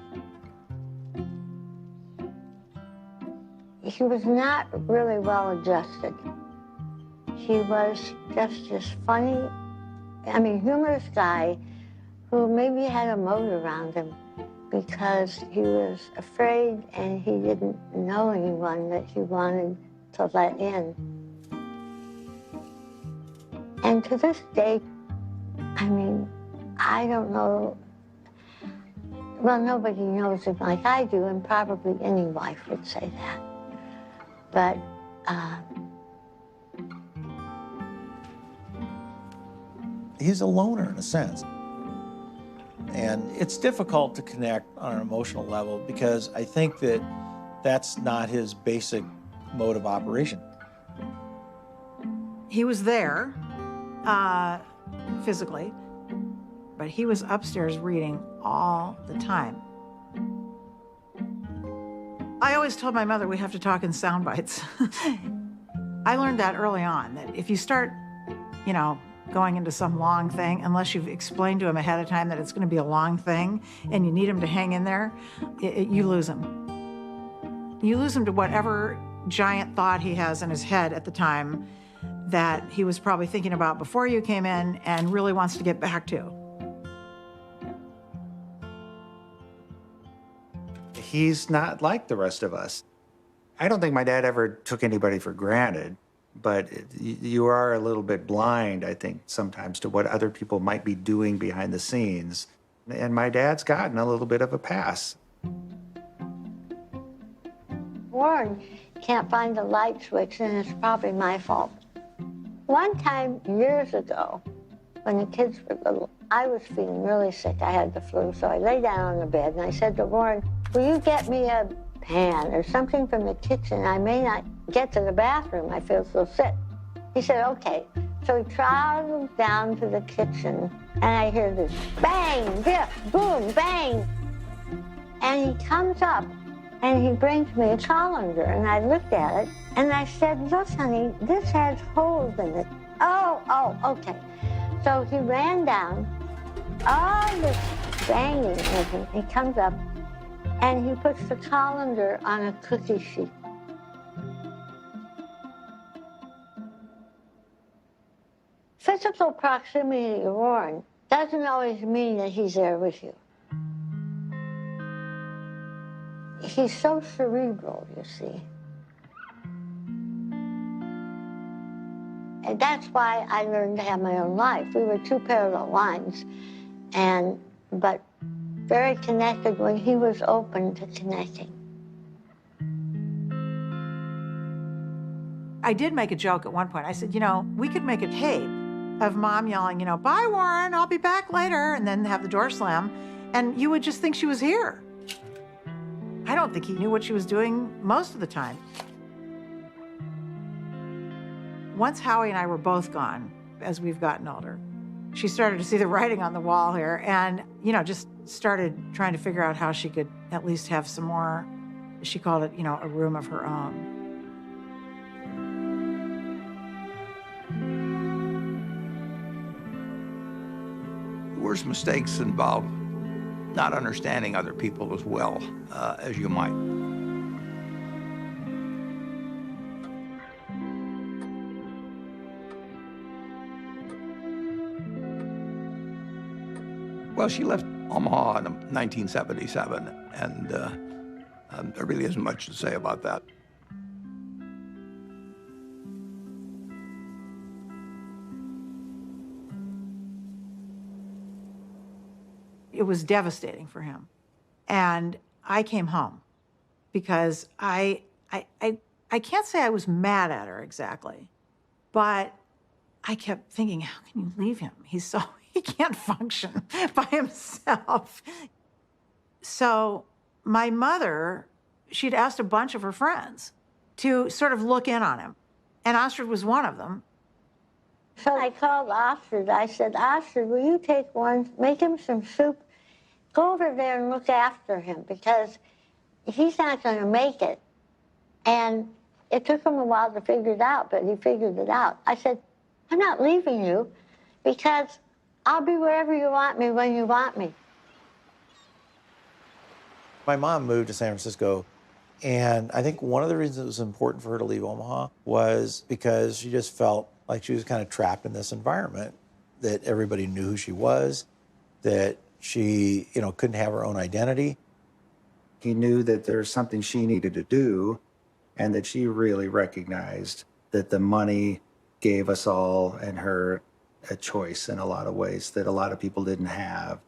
He was not really well adjusted. He was just this funny, humorous guy who maybe had a moat around him because he was afraid and he didn't know anyone that he wanted to let in. And to this day, I don't know, well, nobody knows him like I do, and probably any wife would say that. But he's a loner in a sense. And it's difficult to connect on an emotional level because I think that that's not his basic mode of operation. He was there physically, but he was upstairs reading all the time. I always told my mother we have to talk in sound bites. I learned that early on, that if you start, going into some long thing, unless you've explained to him ahead of time that it's going to be a long thing and you need him to hang in there, you lose him. You lose him to whatever giant thought he has in his head at the time that he was probably thinking about before you came in and really wants to get back to. He's not like the rest of us. I don't think my dad ever took anybody for granted, but you are a little bit blind, I think, sometimes to what other people might be doing behind the scenes. And my dad's gotten a little bit of a pass. Warren can't find the light switch, and it's probably my fault. One time, years ago, when the kids were little, I was feeling really sick. I had the flu, so I lay down on the bed, and I said to Warren, will you get me a pan or something from the kitchen? I may not get to the bathroom. I feel so sick. He said, okay. So he trotted down to the kitchen, and I hear this bang, biff, boom, bang. And he comes up and he brings me a colander, and I looked at it and I said, look, honey, this has holes in it. Oh, okay. So he ran down, all this banging with him. He comes up and he puts the colander on a cookie sheet. Physical proximity to Warren doesn't always mean that he's there with you. He's so cerebral, you see. And that's why I learned to have my own life. We were two parallel lines, but very connected when he was open to connecting. I did make a joke at one point. I said, we could make a tape of Mom yelling, bye, Warren, I'll be back later, and then have the door slam, and you would just think she was here. I don't think he knew what she was doing most of the time. Once Howie and I were both gone, as we've gotten older, she started to see the writing on the wall here and, just started trying to figure out how she could at least have some more, she called it, a room of her own. The worst mistakes involve not understanding other people as well as you might. Well, she left Omaha in 1977, and there really isn't much to say about that. It was devastating for him. And I came home because I can't say I was mad at her exactly, but I kept thinking, how can you leave him? He can't function by himself. So my mother, she'd asked a bunch of her friends to sort of look in on him. And Astrid was one of them. So I called Astrid. I said, Astrid, will you take one, make him some soup, go over there and look after him because he's not going to make it. And it took him a while to figure it out, but he figured it out. I said, I'm not leaving you because I'll be wherever you want me when you want me. My mom moved to San Francisco, and I think one of the reasons it was important for her to leave Omaha was because she just felt like she was kind of trapped in this environment, that everybody knew who she was, that she, couldn't have her own identity. He knew that there was something she needed to do, and that she really recognized that the money gave us all and her a choice in a lot of ways that a lot of people didn't have.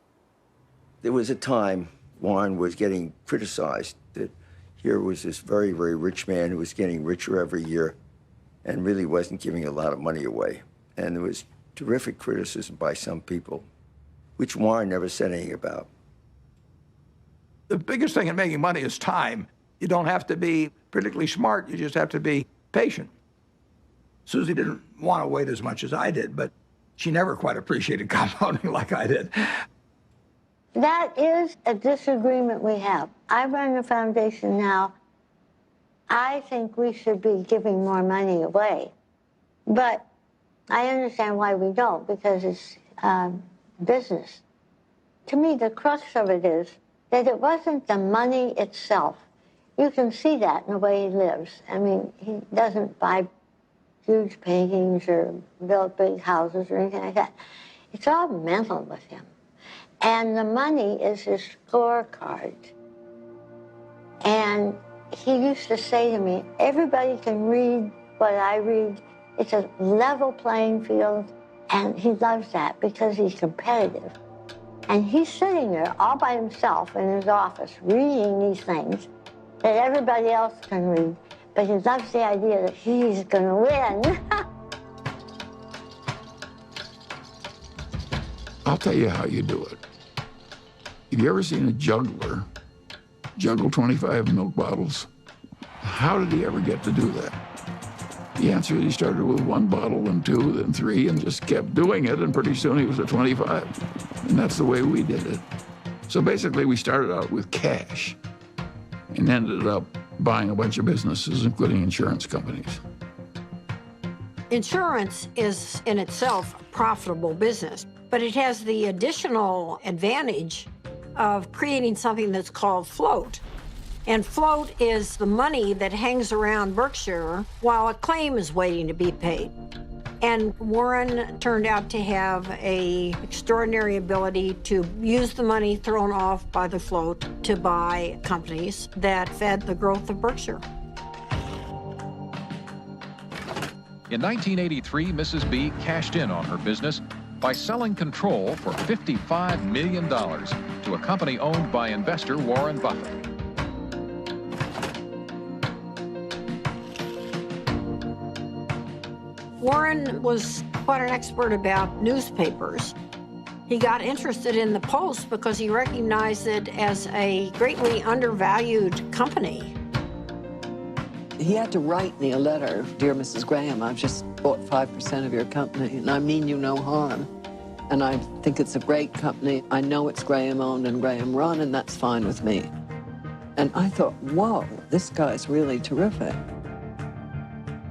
There was a time Warren was getting criticized that here was this very, very rich man who was getting richer every year and really wasn't giving a lot of money away. And there was terrific criticism by some people, which Warren never said anything about. The biggest thing in making money is time. You don't have to be particularly smart, you just have to be patient. Susie didn't want to wait as much as I did, but she never quite appreciated compounding like I did. That is a disagreement we have. I run a foundation now. I think we should be giving more money away. But I understand why we don't, because it's business. To me, the crux of it is that it wasn't the money itself. You can see that in the way he lives. I mean, he doesn't buy huge paintings or build big houses or anything like that. It's all mental with him. And the money is his scorecard. And he used to say to me, everybody can read what I read. It's a level playing field. And he loves that because he's competitive. And he's sitting there all by himself in his office reading these things that everybody else can read. But he loves the idea that he's going to win. I'll tell you how you do it. Have you ever seen a juggler juggle 25 milk bottles? How did he ever get to do that? The answer is he started with 1 bottle, and 2, then 3, and just kept doing it, and pretty soon he was at 25. And that's the way we did it. So basically, we started out with cash and ended up buying a bunch of businesses, including insurance companies. Insurance is in itself a profitable business, but it has the additional advantage of creating something that's called float. And float is the money that hangs around Berkshire while a claim is waiting to be paid. And Warren turned out to have an extraordinary ability to use the money thrown off by the float to buy companies that fed the growth of Berkshire. In 1983, Mrs. B cashed in on her business by selling control for $55 million to a company owned by investor Warren Buffett. Warren was quite an expert about newspapers. He got interested in the Post because he recognized it as a greatly undervalued company. He had to write me a letter. Dear Mrs. Graham, I've just bought 5% of your company, and I mean you no harm. And I think it's a great company. I know it's Graham-owned and Graham-run, and that's fine with me. And I thought, whoa, this guy's really terrific.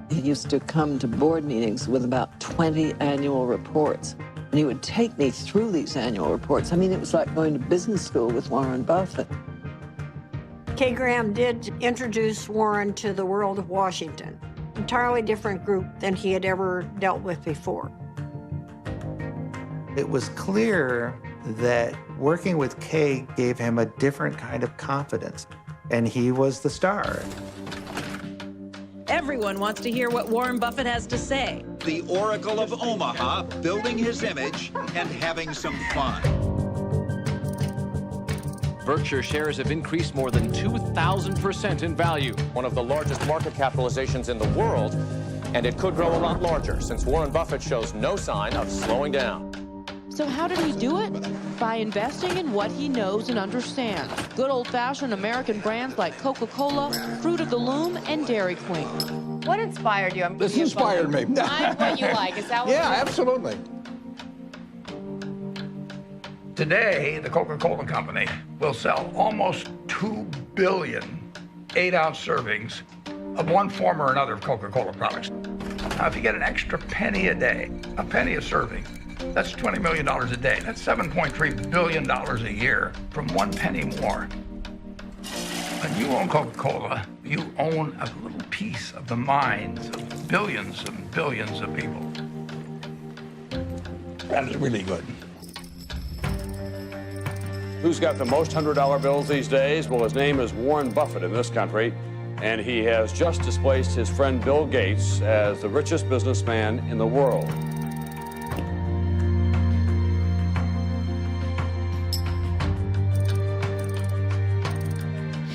He used to come to board meetings with about 20 annual reports, and he would take me through these annual reports. I mean, it was like going to business school with Warren Buffett. Kay Graham did introduce Warren to the world of Washington, entirely different group than he had ever dealt with before. It was clear that working with Kay gave him a different kind of confidence, and he was the star. Everyone wants to hear what Warren Buffett has to say. The Oracle of Omaha, building his image and having some fun. Berkshire shares have increased more than 2,000% in value. One of the largest market capitalizations in the world, and it could grow a lot larger since Warren Buffett shows no sign of slowing down. So how did he do it? By investing in what he knows and understands. Good old-fashioned American brands like Coca-Cola, Fruit of the Loom, and Dairy Queen. What inspired you? This inspired me. Find what you like. Is that what Yeah, absolutely. Today, the Coca-Cola Company will sell almost 2 billion 8-ounce servings of one form or another of Coca-Cola products. Now, if you get an extra penny a day, a penny a serving, that's $20 million a day. That's $7.3 billion a year from 1 penny more. When you own Coca-Cola, you own a little piece of the minds of billions and billions of people. That is really good. Who's got the most $100 bills these days? Well, his name is Warren Buffett in this country, and he has just displaced his friend Bill Gates as the richest businessman in the world.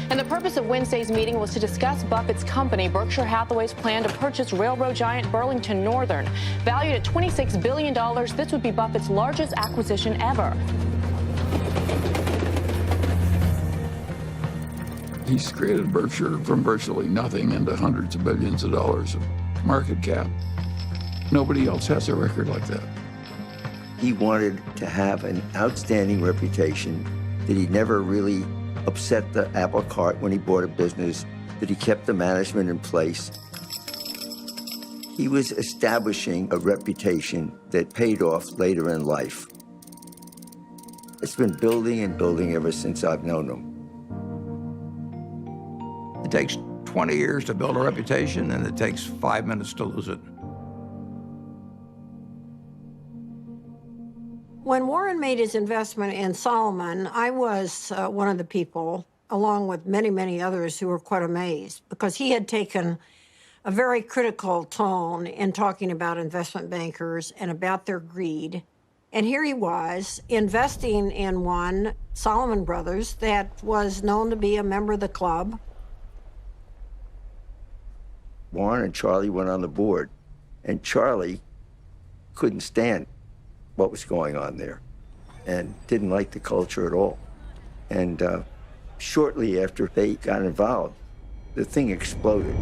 And the purpose of Wednesday's meeting was to discuss Buffett's company, Berkshire Hathaway's plan to purchase railroad giant Burlington Northern. Valued at $26 billion, this would be Buffett's largest acquisition ever. He's created Berkshire from virtually nothing into hundreds of billions of dollars of market cap. Nobody else has a record like that. He wanted to have an outstanding reputation, that he never really upset the apple cart when he bought a business, that he kept the management in place. He was establishing a reputation that paid off later in life. It's been building and building ever since I've known him. It takes 20 years to build a reputation, and it takes 5 minutes to lose it. When Warren made his investment in Solomon, I was one of the people, along with many, many others, who were quite amazed because he had taken a very critical tone in talking about investment bankers and about their greed. And here he was investing in one, Solomon Brothers, that was known to be a member of the club. Warren and Charlie went on the board, and Charlie couldn't stand what was going on there and didn't like the culture at all. And shortly after they got involved, the thing exploded.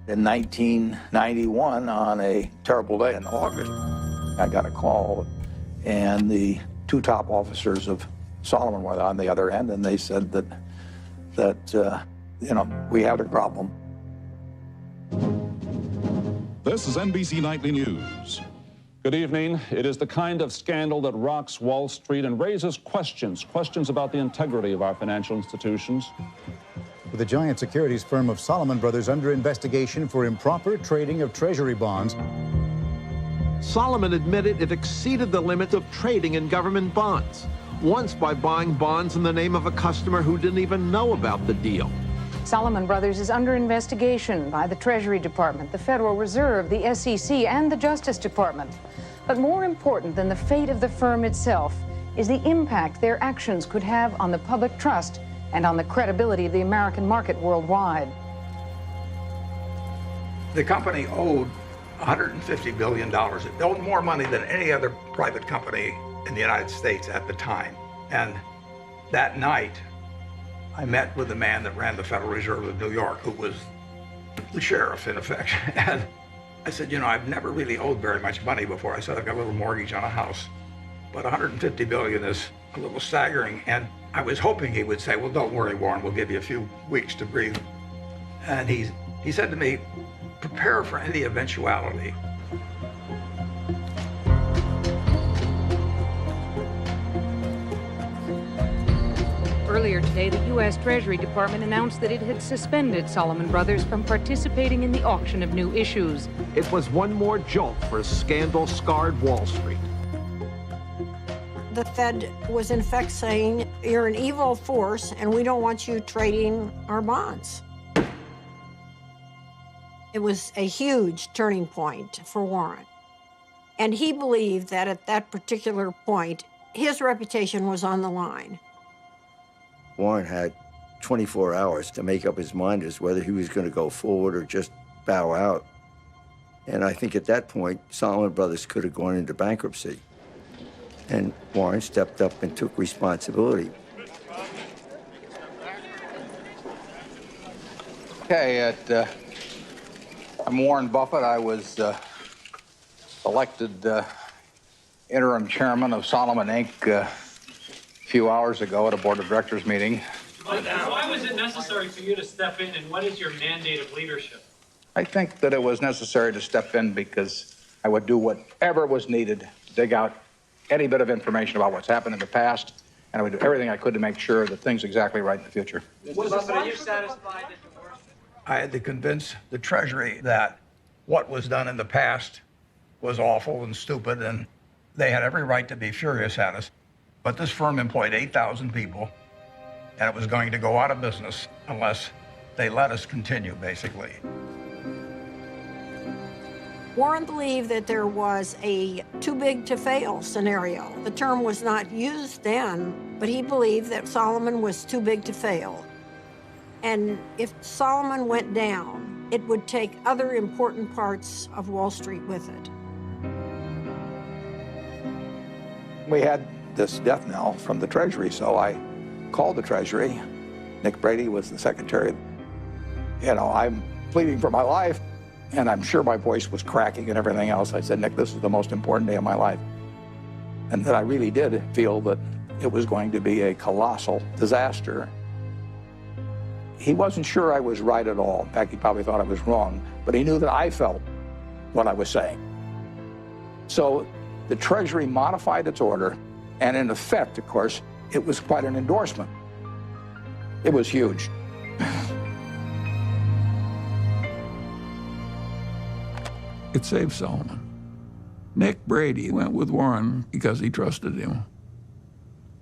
In 1991, on a terrible day in August, I got a call, and the two top officers of Solomon were on the other end, and they said that we had a problem. This is NBC Nightly News. Good evening. It is the kind of scandal that rocks Wall Street and raises questions about the integrity of our financial institutions. With the giant securities firm of Solomon Brothers under investigation for improper trading of Treasury bonds. Solomon admitted it exceeded the limits of trading in government bonds, once by buying bonds in the name of a customer who didn't even know about the deal. Solomon Brothers is under investigation by the Treasury Department, the Federal Reserve, the SEC, and the Justice Department. But more important than the fate of the firm itself is the impact their actions could have on the public trust and on the credibility of the American market worldwide. The company owed $150 billion. It owed more money than any other private company in the United States at the time. And that night, I met with the man that ran the Federal Reserve of New York, who was the sheriff, in effect. And I said, I've never really owed very much money before. I said, I've got a little mortgage on a house, but $150 billion is a little staggering. And I was hoping he would say, well, don't worry, Warren, we'll give you a few weeks to breathe. And he said to me, prepare for any eventuality. Earlier today, the U.S. Treasury Department announced that it had suspended Solomon Brothers from participating in the auction of new issues. It was one more jolt for scandal-scarred Wall Street. The Fed was in effect saying, you're an evil force and we don't want you trading our bonds. It was a huge turning point for Warren. And he believed that at that particular point, his reputation was on the line. Warren had 24 hours to make up his mind as whether he was going to go forward or just bow out. And I think at that point, Solomon Brothers could have gone into bankruptcy. And Warren stepped up and took responsibility. Okay, I'm Warren Buffett. I was elected interim chairman of Solomon Inc. A few hours ago at a board of directors meeting. Why was it necessary for you to step in, and what is your mandate of leadership? I think that it was necessary to step in because I would do whatever was needed to dig out any bit of information about what's happened in the past, and I would do everything I could to make sure that things are exactly right in the future. Mr. Buffett, are you satisfied that the worst? I had to convince the Treasury that what was done in the past was awful and stupid, and they had every right to be furious at us. But this firm employed 8,000 people, and it was going to go out of business unless they let us continue, basically. Warren believed that there was a too big to fail scenario. The term was not used then, but he believed that Solomon was too big to fail. And if Solomon went down, it would take other important parts of Wall Street with it. We had this death knell from the Treasury, so I called the Treasury. Nick Brady was the secretary. I'm pleading for my life, and I'm sure my voice was cracking and everything else. I said, Nick, this is the most important day of my life. And that I really did feel that it was going to be a colossal disaster. He wasn't sure I was right at all. In fact, he probably thought I was wrong, but he knew that I felt what I was saying. So the Treasury modified its order, and in effect, of course, it was quite an endorsement. It was huge. It saved Solomon. Nick Brady went with Warren because he trusted him.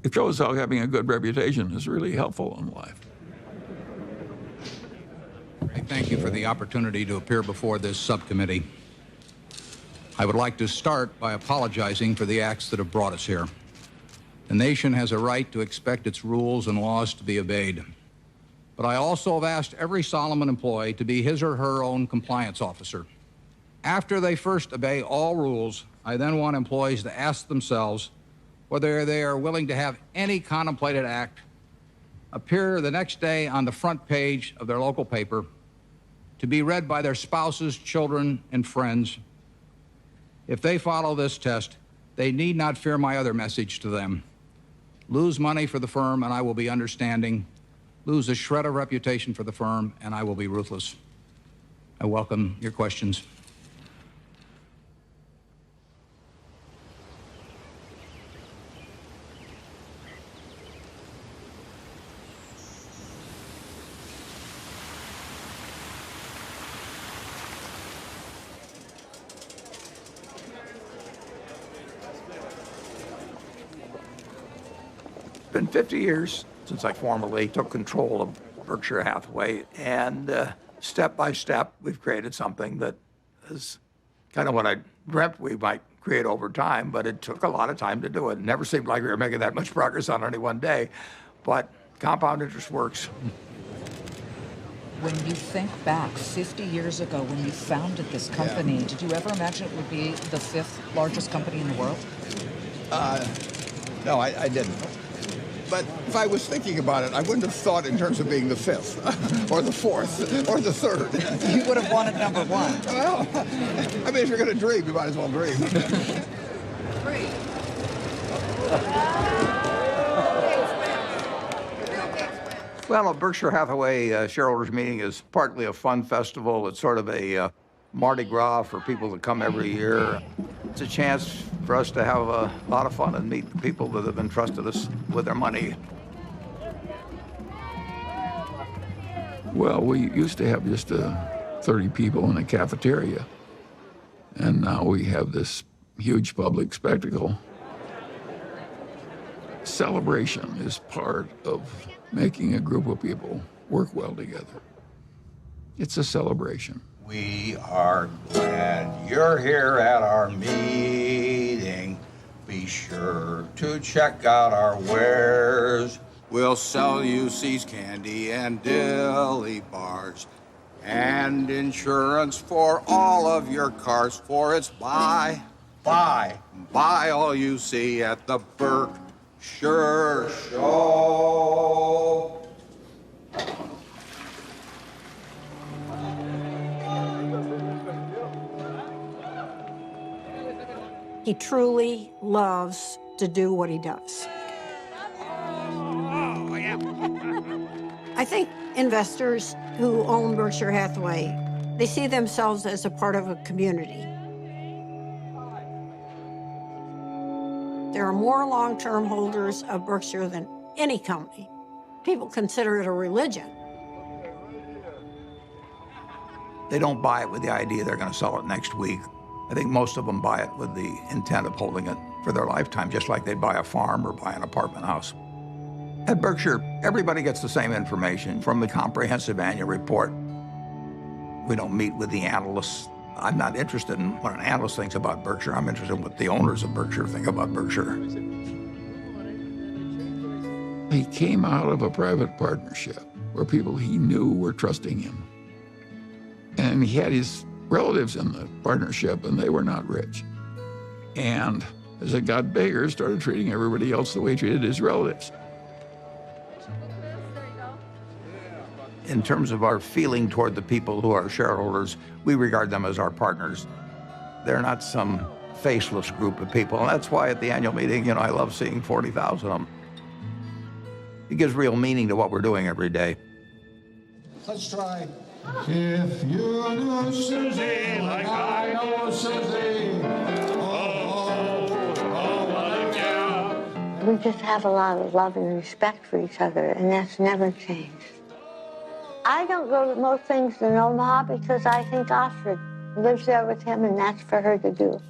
It shows how having a good reputation is really helpful in life. I thank you for the opportunity to appear before this subcommittee. I would like to start by apologizing for the acts that have brought us here. The nation has a right to expect its rules and laws to be obeyed. But I also have asked every Solomon employee to be his or her own compliance officer. After they first obey all rules, I then want employees to ask themselves whether they are willing to have any contemplated act appear the next day on the front page of their local paper to be read by their spouses, children, and friends. If they follow this test, they need not fear my other message to them. Lose money for the firm, and I will be understanding. Lose a shred of reputation for the firm, and I will be ruthless. I welcome your questions. It's been 50 years since I formally took control of Berkshire Hathaway, and step by step, we've created something that is kind of what I dreamt we might create over time, but it took a lot of time to do it. It never seemed like we were making that much progress on any one day, but compound interest works. When you think back 50 years ago when you founded this company, did you ever imagine it would be the 5th largest company in the world? No, I didn't. But if I was thinking about it, I wouldn't have thought in terms of being the 5th, or the 4th, or the 3rd. You would have wanted number 1. Well, I mean, if you're going to dream, you might as well dream. Well, a Berkshire Hathaway shareholders meeting is partly a fun festival. It's sort of a Mardi Gras for people that come every year. It's a chance for us to have a lot of fun and meet the people that have entrusted us with their money. Well, we used to have just 30 people in a cafeteria, and now we have this huge public spectacle. Celebration is part of making a group of people work well together. It's a celebration. We are glad you're here at our meeting. Be sure to check out our wares. We'll sell you C's candy and dilly bars and insurance for all of your cars, for it's buy all you see at the Berkshire Show. He truly loves to do what he does. I think investors who own Berkshire Hathaway, they see themselves as a part of a community. There are more long-term holders of Berkshire than any company. People consider it a religion. They don't buy it with the idea they're going to sell it next week. I think most of them buy it with the intent of holding it for their lifetime, just like they'd buy a farm or buy an apartment house. At Berkshire, everybody gets the same information from the comprehensive annual report. We don't meet with the analysts. I'm not interested in what an analyst thinks about Berkshire. I'm interested in what the owners of Berkshire think about Berkshire. He came out of a private partnership where people he knew were trusting him. And he had his relatives in the partnership, and they were not rich. And as it got bigger, started treating everybody else the way he treated his relatives. In terms of our feeling toward the people who are shareholders, we regard them as our partners. They're not some faceless group of people, and that's why at the annual meeting, I love seeing 40,000 of them. It gives real meaning to what we're doing every day. Let's try. If you knew Susie like I know Susie, what a gal. We just have a lot of love and respect for each other, and that's never changed. I don't go to most things in Omaha because I think Astrid lives there with him, and that's for her to do.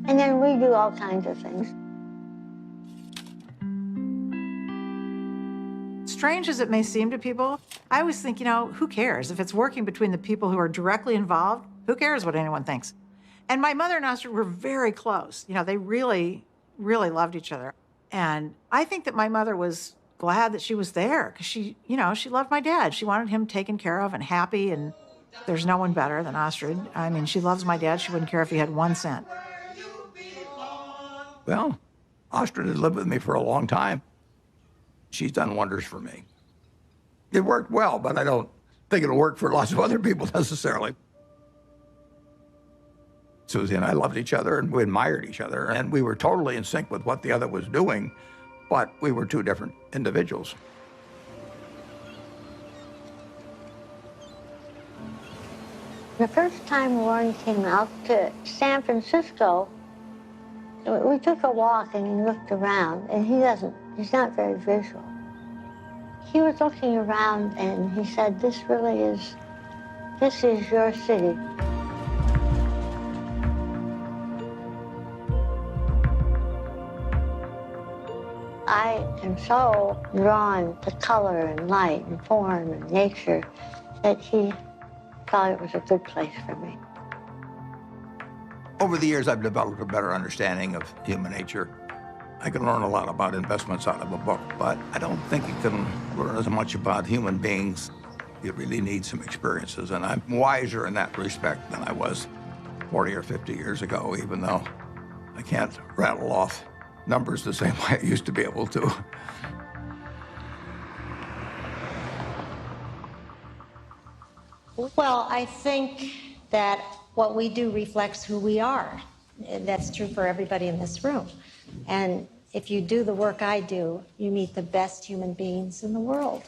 And then we do all kinds of things. Strange as it may seem to people, I always think, who cares? If it's working between the people who are directly involved, who cares what anyone thinks? And my mother and Astrid were very close. They really, really loved each other. And I think that my mother was glad that she was there because she loved my dad. She wanted him taken care of and happy, and there's no one better than Astrid. I mean, she loves my dad. She wouldn't care if he had 1 cent. Well, Astrid has lived with me for a long time. She's done wonders for me. It worked well, but I don't think it'll work for lots of other people necessarily. Susie and I loved each other, and we admired each other, and we were totally in sync with what the other was doing, but we were two different individuals. The first time Warren came out to San Francisco, we took a walk and he looked around, and he's not very visual. He was looking around and he said, this is your city. I am so drawn to color and light and form and nature that he thought it was a good place for me. Over the years, I've developed a better understanding of human nature. I can learn a lot about investments out of a book, but I don't think you can learn as much about human beings. You really need some experiences, and I'm wiser in that respect than I was 40 or 50 years ago, even though I can't rattle off numbers the same way I used to be able to. Well, I think that what we do reflects who we are. That's true for everybody in this room. And if you do the work I do, you meet the best human beings in the world.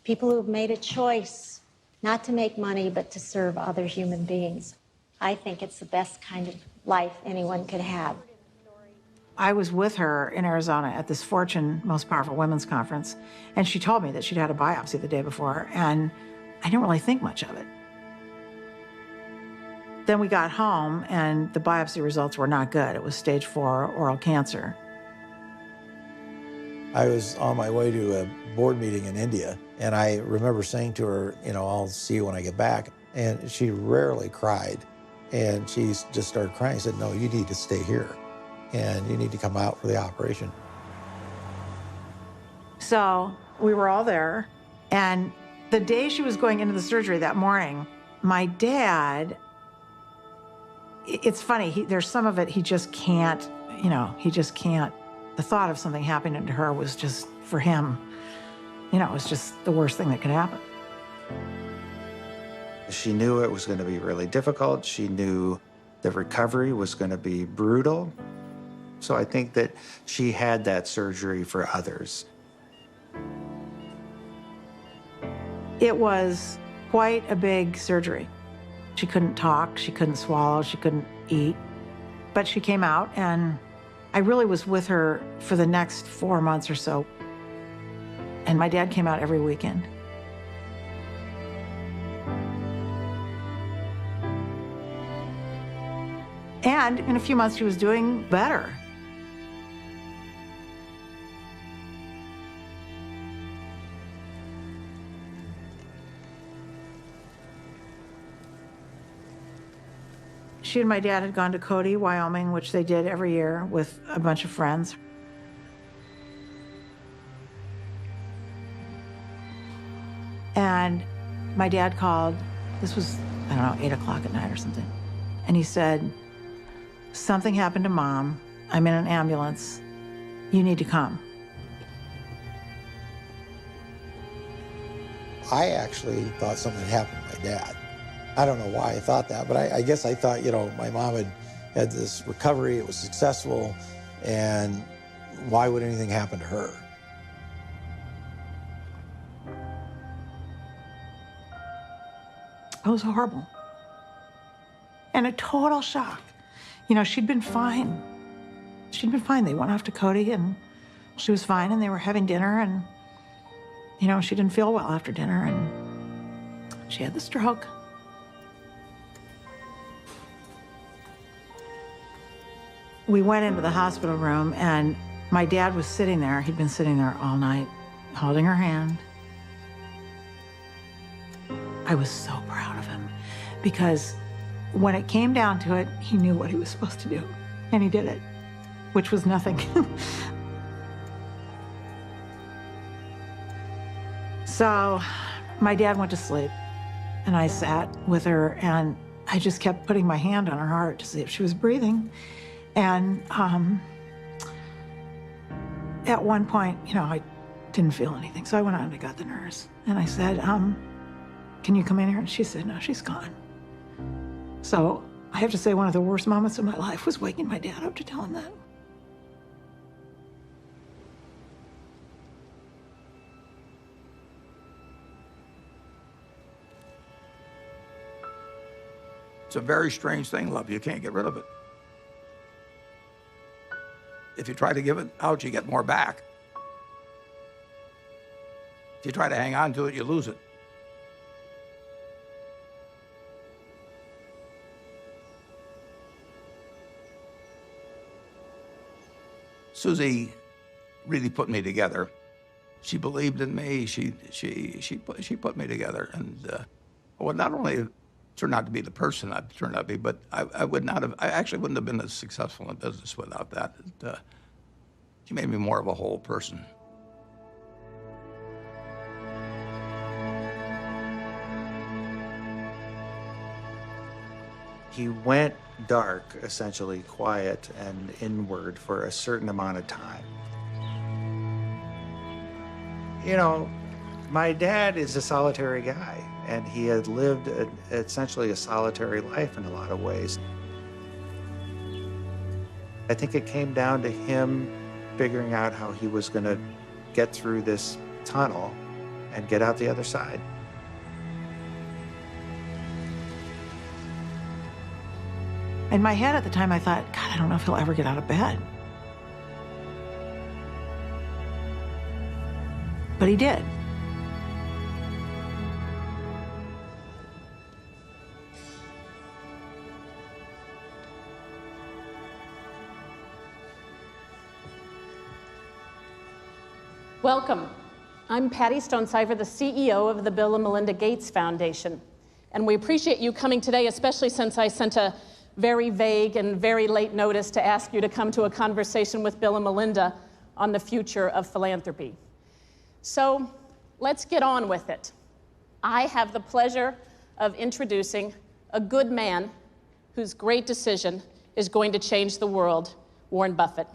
People who've made a choice not to make money, but to serve other human beings. I think it's the best kind of life anyone could have. I was with her in Arizona at this Fortune Most Powerful Women's Conference, and she told me that she'd had a biopsy the day before, and I didn't really think much of it. Then we got home, and the biopsy results were not good. It was stage 4 oral cancer. I was on my way to a board meeting in India, and I remember saying to her, I'll see you when I get back. And she rarely cried, and she just started crying. I said, no, you need to stay here, and you need to come out for the operation. So we were all there, and the day she was going into the surgery that morning, my dad, it's funny, there's some of it he just can't, he just can't. The thought of something happening to her was just, for him, it was just the worst thing that could happen. She knew it was going to be really difficult. She knew the recovery was going to be brutal. So I think that she had that surgery for others. It was quite a big surgery. She couldn't talk, she couldn't swallow, she couldn't eat. But she came out, and I really was with her for the next 4 months or so. And my dad came out every weekend. And in a few months, she was doing better. She and my dad had gone to Cody, Wyoming, which they did every year with a bunch of friends. And my dad called, this was, 8 o'clock at night or something. And he said, something happened to Mom. I'm in an ambulance. You need to come. I actually thought something had happened to my dad. I don't know why I thought that, but I guess I thought, my mom had this recovery, it was successful, and why would anything happen to her? It was horrible. And a total shock. She'd been fine. She'd been fine. They went off to Cody, and she was fine, and they were having dinner, and, she didn't feel well after dinner, and she had the stroke. We went into the hospital room, and my dad was sitting there. He'd been sitting there all night, holding her hand. I was so proud of him, because when it came down to it, he knew what he was supposed to do, and he did it, which was nothing. So my dad went to sleep, and I sat with her, and I just kept putting my hand on her heart to see if she was breathing. And at one point, I didn't feel anything. So I went out and I got the nurse. And I said, can can you come in here? And she said, no, she's gone. So I have to say one of the worst moments of my life was waking my dad up to tell him that. It's a very strange thing, love. You can't get rid of it. If you try to give it out, you get more back. If you try to hang on to it, you lose it. Susie really put me together. She believed in me. She put me together, and well, not only turned out to be the person I turned out to be, but I actually wouldn't have been as successful in business without that. She made me more of a whole person. He went dark, essentially quiet and inward for a certain amount of time. You know, my dad is a solitary guy, and he had lived essentially a solitary life in a lot of ways. I think it came down to him figuring out how he was going to get through this tunnel and get out the other side. In my head at the time, I thought, God, I don't know if he'll ever get out of bed. But he did. Welcome. I'm Patty Stonesifer, the CEO of the Bill and Melinda Gates Foundation. And we appreciate you coming today, especially since I sent a very vague and very late notice to ask you to come to a conversation with Bill and Melinda on the future of philanthropy. So let's get on with it. I have the pleasure of introducing a good man whose great decision is going to change the world, Warren Buffett.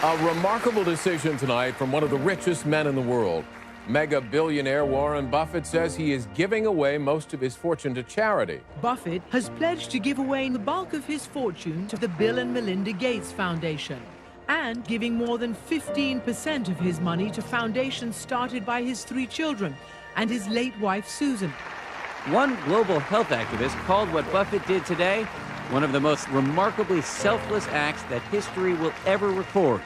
A remarkable decision tonight from one of the richest men in the world. Mega billionaire Warren Buffett says he is giving away most of his fortune to charity. Buffett has pledged to give away the bulk of his fortune to the Bill and Melinda Gates Foundation and giving more than 15% of his money to foundations started by his 3 children and his late wife, Susan. One global health activist called what Buffett did today one of the most remarkably selfless acts that history will ever record.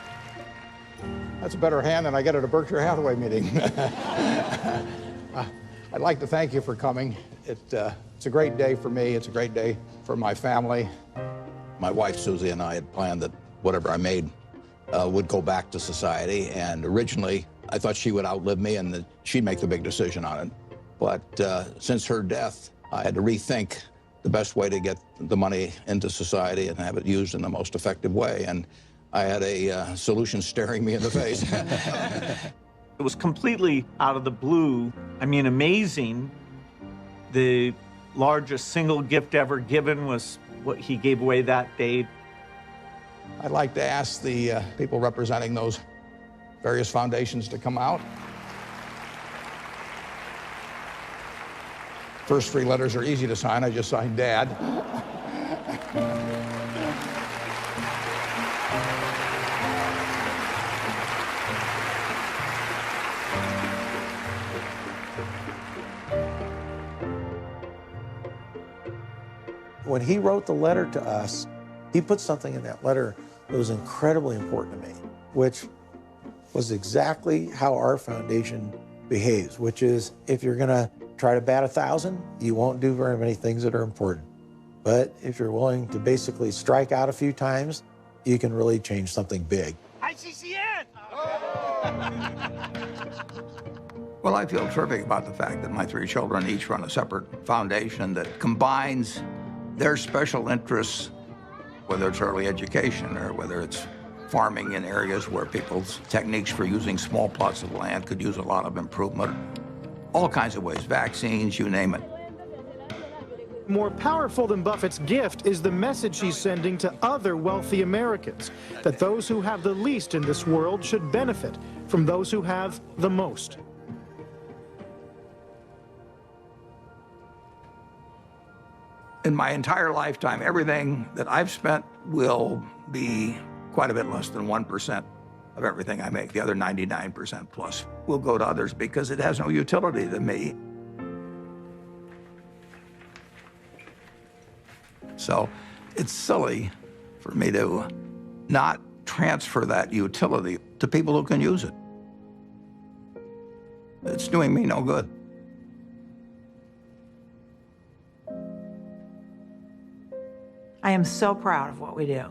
That's a better hand than I get at a Berkshire Hathaway meeting. I'd like to thank you for coming. It's a great day for me. It's a great day for my family. My wife, Susie, and I had planned that whatever I made would go back to society. And originally, I thought she would outlive me and that she'd make the big decision on it. But since her death, I had to rethink the best way to get the money into society and have it used in the most effective way. And I had a solution staring me in the face. It was completely out of the blue. I mean, amazing. The largest single gift ever given was what he gave away that day. I'd like to ask the people representing those various foundations to come out. First 3 letters are easy to sign. I just signed Dad. When he wrote the letter to us, he put something in that letter that was incredibly important to me, which was exactly how our foundation behaves, which is if you're gonna try to bat 1,000, you won't do very many things that are important. But if you're willing to basically strike out a few times, you can really change something big. ICCN! Well, I feel terrific about the fact that my 3 children each run a separate foundation that combines their special interests, whether it's early education or whether it's farming in areas where people's techniques for using small plots of land could use a lot of improvement. All kinds of ways, vaccines, you name it. More powerful than Buffett's gift is the message he's sending to other wealthy Americans, that those who have the least in this world should benefit from those who have the most. In my entire lifetime, everything that I've spent will be quite a bit less than 1% of everything I make. The other 99% plus will go to others because it has no utility to me. So it's silly for me to not transfer that utility to people who can use it. It's doing me no good. I am so proud of what we do.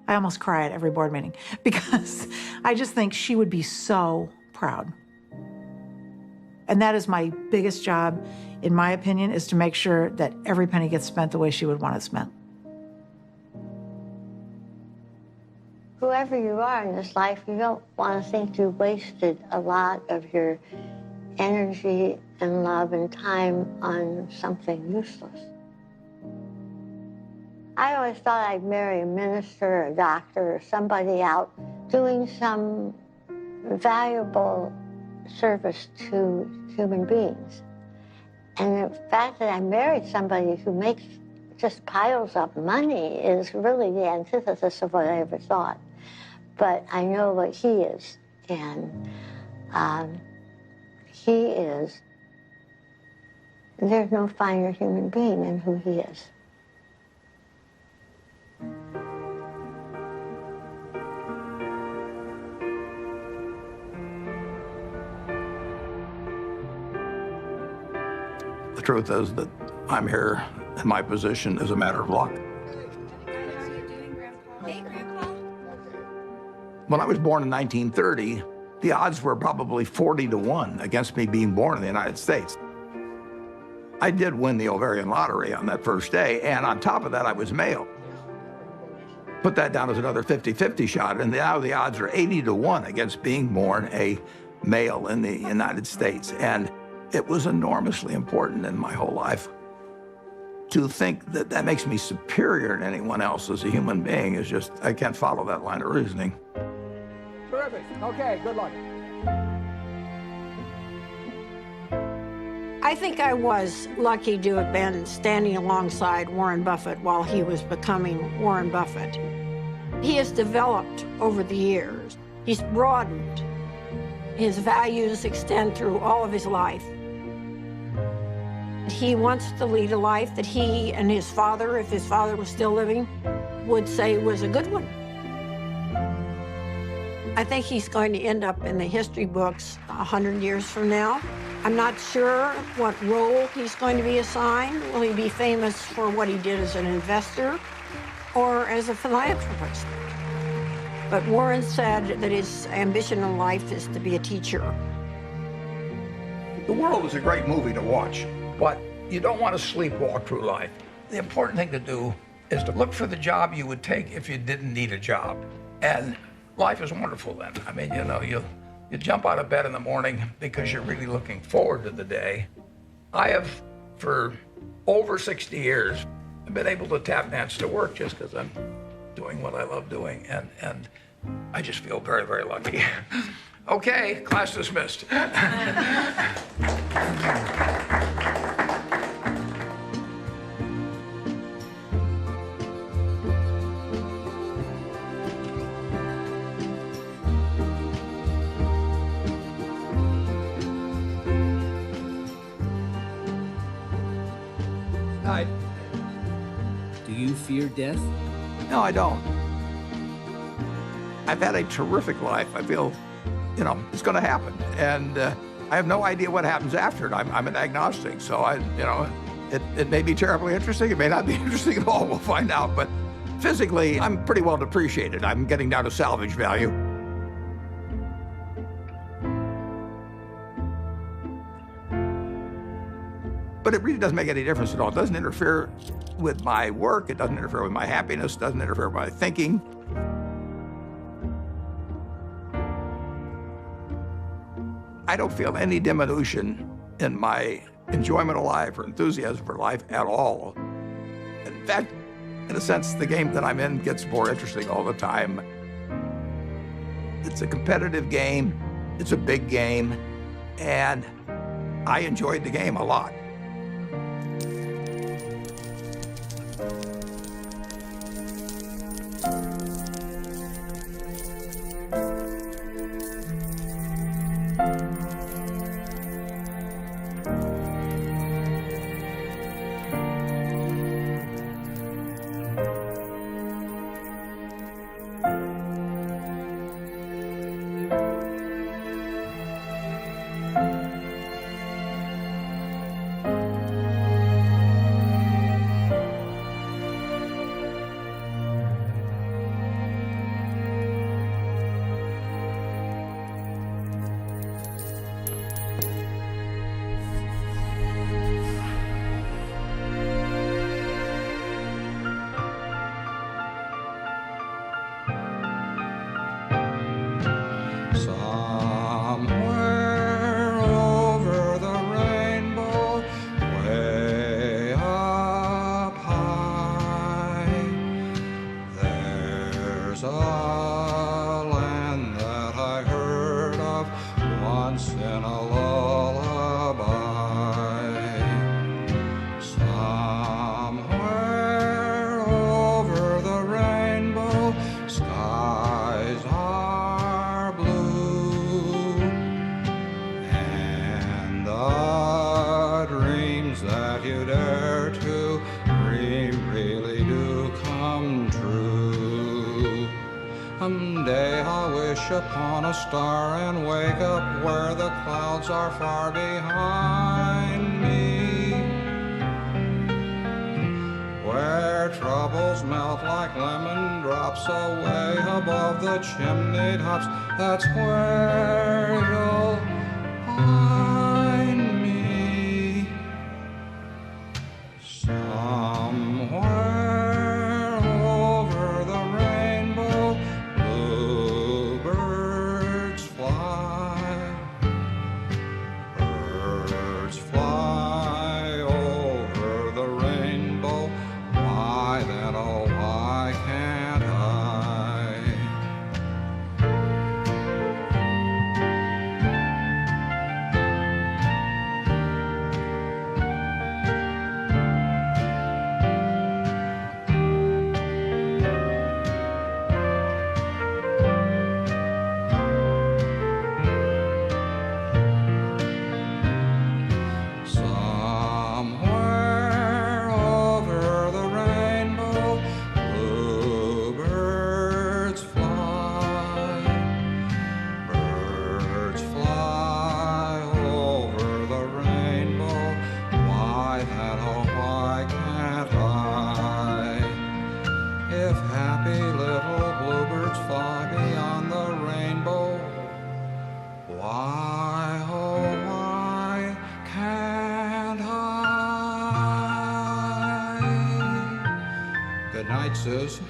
I almost cry at every board meeting because I just think she would be so proud. And that is my biggest job, in my opinion, is to make sure that every penny gets spent the way she would want it spent. Whoever you are in this life, you don't want to think you wasted a lot of your energy and love and time on something useless. I always thought I'd marry a minister or a doctor or somebody out doing some valuable service to human beings. And the fact that I married somebody who makes just piles up money is really the antithesis of what I ever thought. But I know what he is, and he is, there's no finer human being than who he is. The truth is that I'm here in my position as a matter of luck. When I was born in 1930, the odds were probably 40-1 against me being born in the United States. I did win the ovarian lottery on that first day, and on top of that, I was male. Put that down as another 50-50 shot, and now the odds are 80-1 against being born a male in the United States. And it was enormously important in my whole life. To think that that makes me superior to anyone else as a human being is just, I can't follow that line of reasoning. Terrific. Okay, good luck. I think I was lucky to have been standing alongside Warren Buffett while he was becoming Warren Buffett. He has developed over the years. He's broadened. His values extend through all of his life. He wants to lead a life that he and his father, if his father was still living, would say was a good one. I think he's going to end up in the history books 100 years from now. I'm not sure what role he's going to be assigned. Will he be famous for what he did as an investor or as a philanthropist? But Warren said that his ambition in life is to be a teacher. The world is a great movie to watch, but you don't want to sleepwalk through life. The important thing to do is to look for the job you would take if you didn't need a job. And life is wonderful then. I mean, you know, you jump out of bed in the morning because you're really looking forward to the day. I have, for over 60 years, been able to tap dance to work just because I'm doing what I love doing. And I just feel very, very lucky. Okay, class dismissed. Hi. Do you fear death? No, I don't. I've had a terrific life. I feel, you know, it's going to happen. And I have no idea what happens after it. I'm an agnostic, so it may be terribly interesting. It may not be interesting at all. We'll find out. But physically, I'm pretty well depreciated. I'm getting down to salvage value. But it really doesn't make any difference at all. It doesn't interfere with my work. It doesn't interfere with my happiness. It doesn't interfere with my thinking. I don't feel any diminution in my enjoyment of life or enthusiasm for life at all. In fact, in a sense, the game that I'm in gets more interesting all the time. It's a competitive game, it's a big game, and I enjoyed the game a lot. Upon a star and wake up where the clouds are far behind me, where troubles melt like lemon drops away above the chimney tops. That's where you'll find me, somewhere over the rainbow. Birds fly over the rainbow. Why then, oh, why can't I? Good night, Susan.